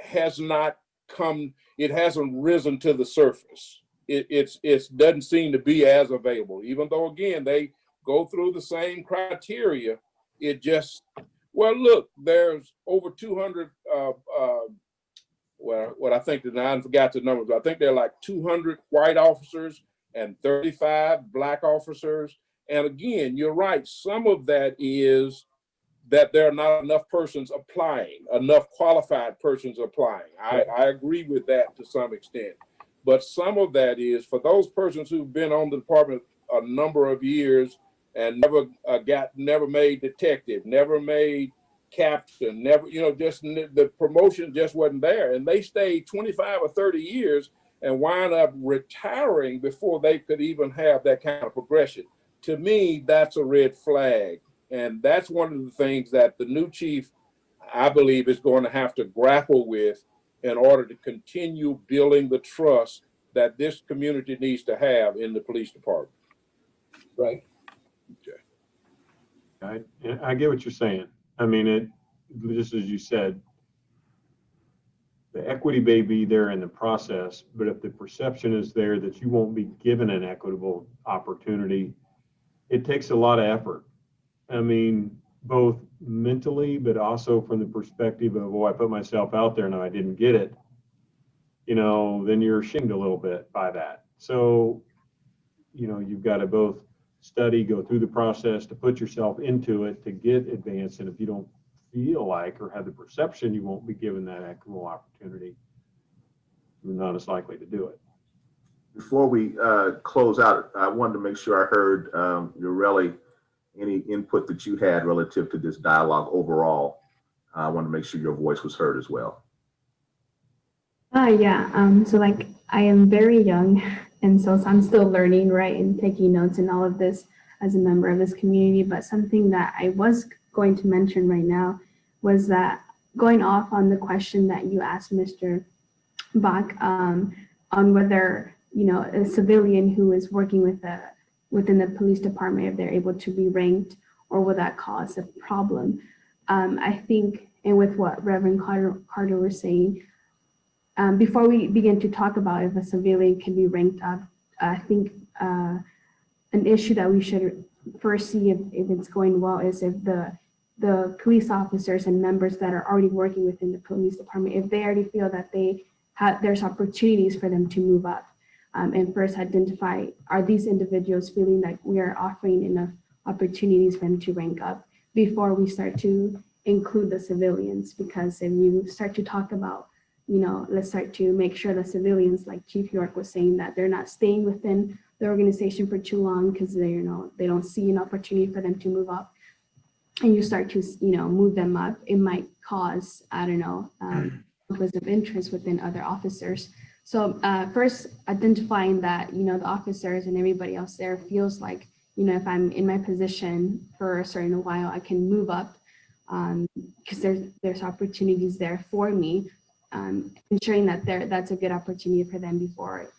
has not come, it hasn't risen to the surface. It doesn't seem to be as available, even though, again, they go through the same criteria. It just, well, look, there's over 200, what I think that I forgot the numbers, but I think there are like 200 white officers and 35 black officers. And again, you're right. Some of that is that there are not enough persons applying, enough qualified persons applying. I agree with that to some extent. But some of that is for those persons who've been on the department a number of years and never made detective, never made captain, never, just the promotion just wasn't there. And they stayed 25 or 30 years and wind up retiring before they could even have that kind of progression. To me, that's a red flag. And that's one of the things that the new chief, I believe, is going to have to grapple with in order to continue building the trust that this community needs to have in the police department. Right. Okay. I get what you're saying. I mean, just as you said, the equity may be there in the process, but if the perception is there that you won't be given an equitable opportunity, it takes a lot of effort. I mean, both mentally, but also from the perspective of, oh, I put myself out there and I didn't get it, then you're ashamed a little bit by that. So, you've got to both study, go through the process to put yourself into it to get advanced. And if you don't feel like or have the perception you won't be given that equitable opportunity, you're not as likely to do it. Before we close out, I wanted to make sure I heard Ureli, any input that you had relative to this dialogue overall. I want to make sure your voice was heard as well. Yeah, so like I am very young, and so I'm still learning, right, and taking notes and all of this as a member of this community. But something that I was going to mention right now was that going off on the question that you asked Mr. Bach on whether a civilian who is working within the police department, if they're able to be ranked, or will that cause a problem? I think, and with what Reverend Carter was saying, before we begin to talk about if a civilian can be ranked up, I think an issue that we should first see if it's going well is if the police officers and members that are already working within the police department, if they already feel that there's opportunities for them to move up, and first identify, are these individuals feeling like we are offering enough opportunities for them to rank up before we start to include the civilians? Because if you start to talk about, let's start to make sure the civilians, like Chief York was saying, that they're not staying within the organization for too long because they don't see an opportunity for them to move up, and you start to move them up, it might cause, I don't know, conflicts of interest within other officers. So first identifying that the officers and everybody else there feels like, if I'm in my position for a certain while, I can move up because there's opportunities there for me, ensuring that that's a good opportunity for them before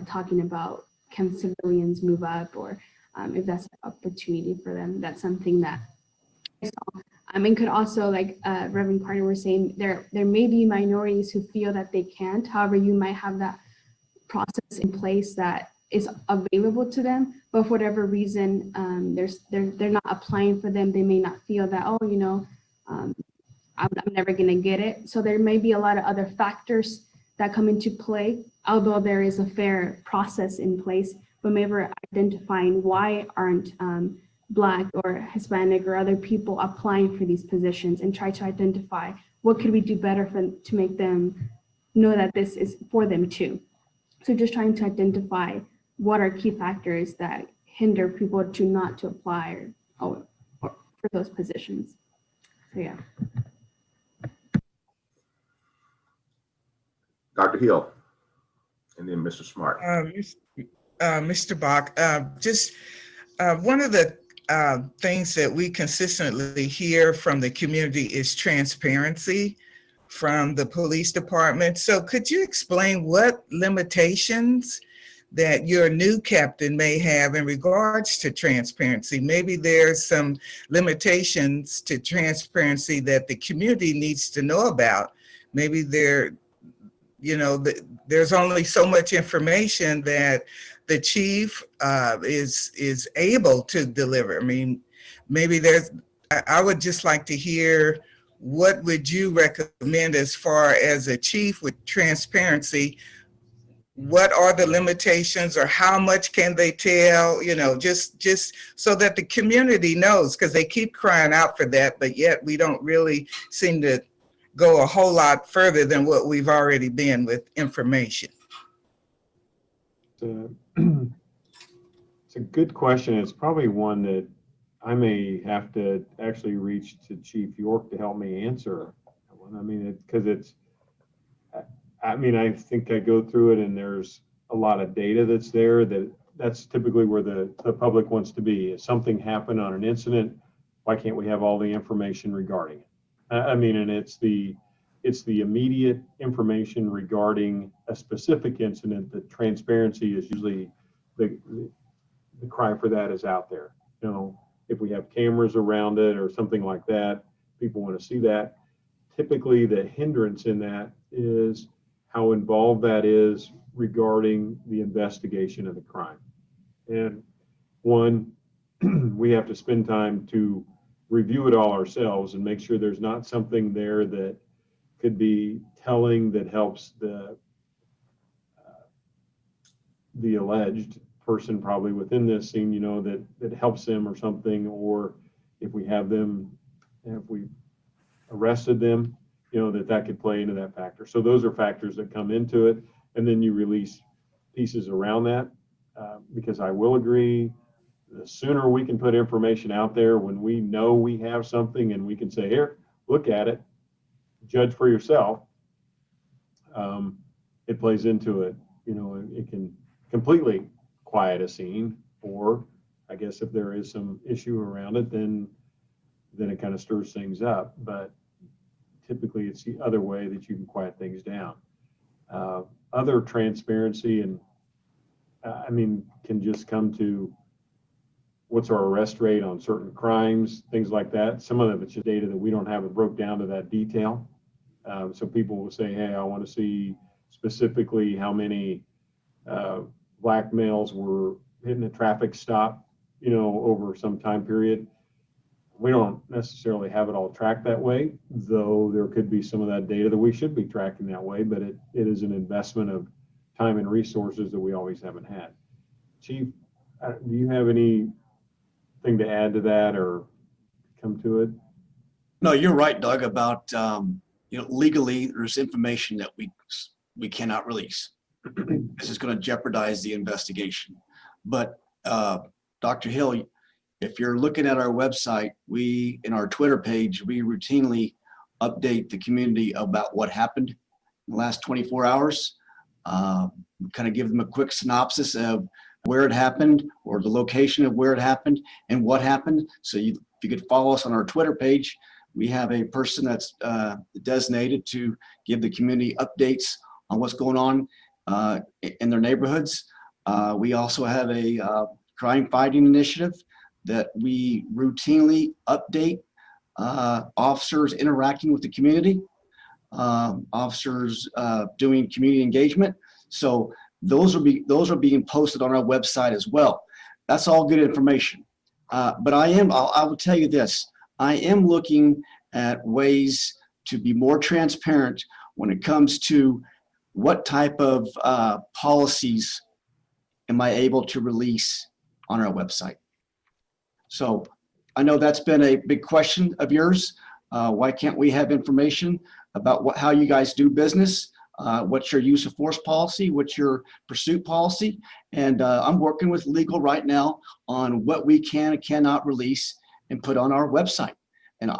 talking about can civilians move up, or if that's an opportunity for them. That's something that and could also, like Reverend Carter was saying, there may be minorities who feel that they can't. However, you might have that process in place that is available to them, but for whatever reason, they're not applying for them. They may not feel that, I'm never going to get it. So there may be a lot of other factors that come into play, although there is a fair process in place, but maybe identifying why aren't Black or Hispanic or other people applying for these positions, and try to identify what could we do better to make them know that this is for them too. So just trying to identify what are key factors that hinder people to apply or for those positions. So yeah. Dr. Hill, and then Mr. Smart. Mr. Bach, just one of the things that we consistently hear from the community is transparency from the police department. So could you explain what limitations that your new captain may have in regards to transparency? Maybe there's some limitations to transparency that the community needs to know about. Maybe there's only so much information that the chief is able to deliver. I mean, maybe I would just like to hear, what would you recommend as far as a chief with transparency? What are the limitations, or how much can they tell, just so that the community knows, because they keep crying out for that, but yet we don't really seem to go a whole lot further than what we've already been with information. It's a good question. It's probably one that I may have to actually reach to Chief York to help me answer. I mean, I think I go through it and there's a lot of data that's there that's typically where the public wants to be. If something happened on an incident, why can't we have all the information regarding it? And it's the immediate information regarding a specific incident. The transparency is usually the cry for that is out there. If we have cameras around it or something like that, people want to see that. Typically, the hindrance in that is how involved that is regarding the investigation of the crime. And one, we have to spend time to review it all ourselves and make sure there's not something there that could be telling that helps the alleged person probably within this scene, that helps them or something, or if we arrested them, that could play into that factor. So those are factors that come into it, and then you release pieces around that, because I will agree, the sooner we can put information out there when we know we have something and we can say, here, look at it, judge for yourself, it plays into it. It can completely quiet a scene, or I guess if there is some issue around it, then it kind of stirs things up. But typically it's the other way that you can quiet things down. Other transparency, and I mean, can just come to what's our arrest rate on certain crimes, things like that. Some of it's just data that we don't have it broke down to that detail. So people will say, hey, I want to see specifically how many black males were hitting a traffic stop, you know, over some time period. We don't necessarily have it all tracked that way, though there could be some of that data that we should be tracking that way, but it is an investment of time and resources that we always haven't had. Chief, do you have anything to add to that or come to it? No, you're right, Doug, about, legally, there's information that we cannot release. This is going to jeopardize the investigation. But Dr. Hill, if you're looking at our website, in our Twitter page, we routinely update the community about what happened in the last 24 hours. Kind of give them a quick synopsis of where it happened or the location of where it happened and what happened. So if you could follow us on our Twitter page, we have a person that's designated to give the community updates on what's going on in their neighborhoods. We also have a crime fighting initiative that we routinely update officers interacting with the community, officers doing community engagement. So those are being posted on our website as well. That's all good information. But I will tell you this, I am looking at ways to be more transparent when it comes to what type of policies am I able to release on our website. So I know that's been a big question of yours. Why can't we have information about how you guys do business? What's your use of force policy? What's your pursuit policy? And I'm working with legal right now on what we can and cannot release and put on our website. And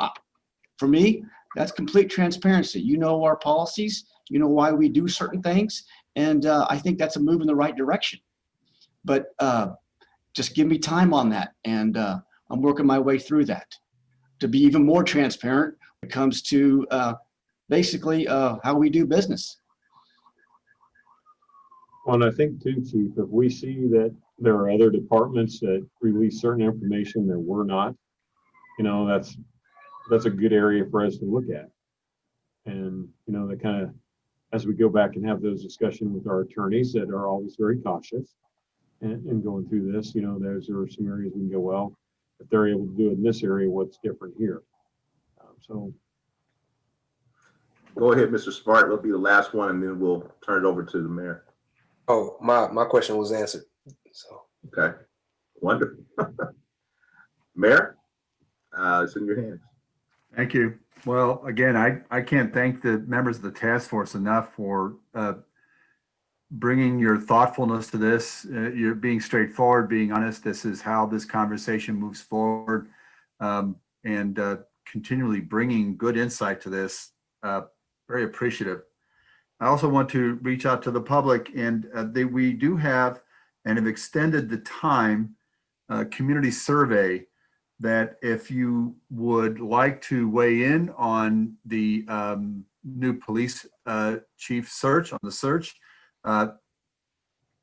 for me, that's complete transparency. You know our policies, you know why we do certain things, and I think that's a move in the right direction. But just give me time on that, and I'm working my way through that to be even more transparent when it comes to basically how we do business. Well, and I think too, Chief, if we see that there are other departments that release certain information that we're not, you know, that's a good area for us to look at. And, you know, that kind of, as we go back and have those discussions with our attorneys that are always very cautious and going through this, you know, there are some areas we can go, well, if they're able to do it in this area, what's different here? So. Go ahead, Mr. Smart. It'll be the last one, and then we'll turn it over to the mayor. Oh, my question was answered. So. Okay, wonderful. Mayor, it's in your hands. Thank you. Well, again, I can't thank the members of the task force enough for bringing your thoughtfulness to this. You're being straightforward, being honest. This is how this conversation moves forward, and continually bringing good insight to this. Very appreciative. I also want to reach out to the public, and we do have and have extended the time community survey that if you would like to weigh in on the new police chief search, on the search,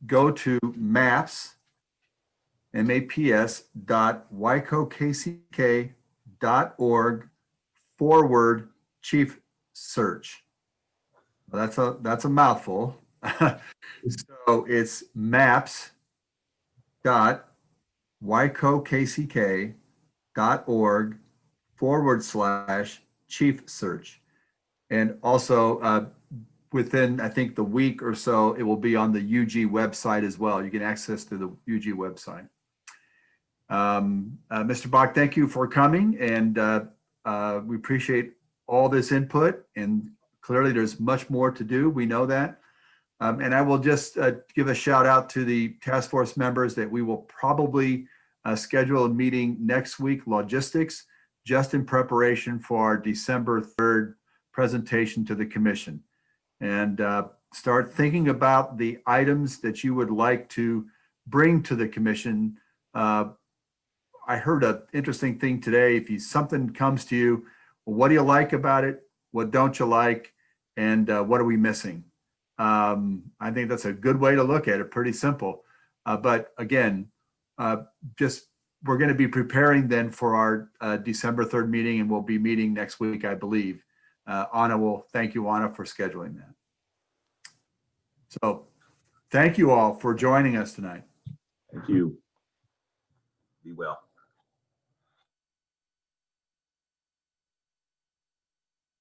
go to maps.wykokck.org/chief search. Well, that's a mouthful. So it's maps.wykokck.org/chief search. And also within, I think, the week or so, it will be on the UG website as well. You can access to the UG website. Mr. Bach, thank you for coming, and we appreciate all this input, and clearly there's much more to do. We know that. And I will just give a shout out to the task force members that we will probably schedule a meeting next week, logistics, just in preparation for our December 3rd presentation to the commission. And start thinking about the items that you would like to bring to the commission. I heard an interesting thing today. If something comes to you, well, what do you like about it? What don't you like? And what are we missing? I think that's a good way to look at it. Pretty simple. But again, just we're going to be preparing then for our December 3rd meeting, and we'll be meeting next week, I believe. Anna will thank you, Anna, for scheduling that. So thank you all for joining us tonight. Thank you. Be well.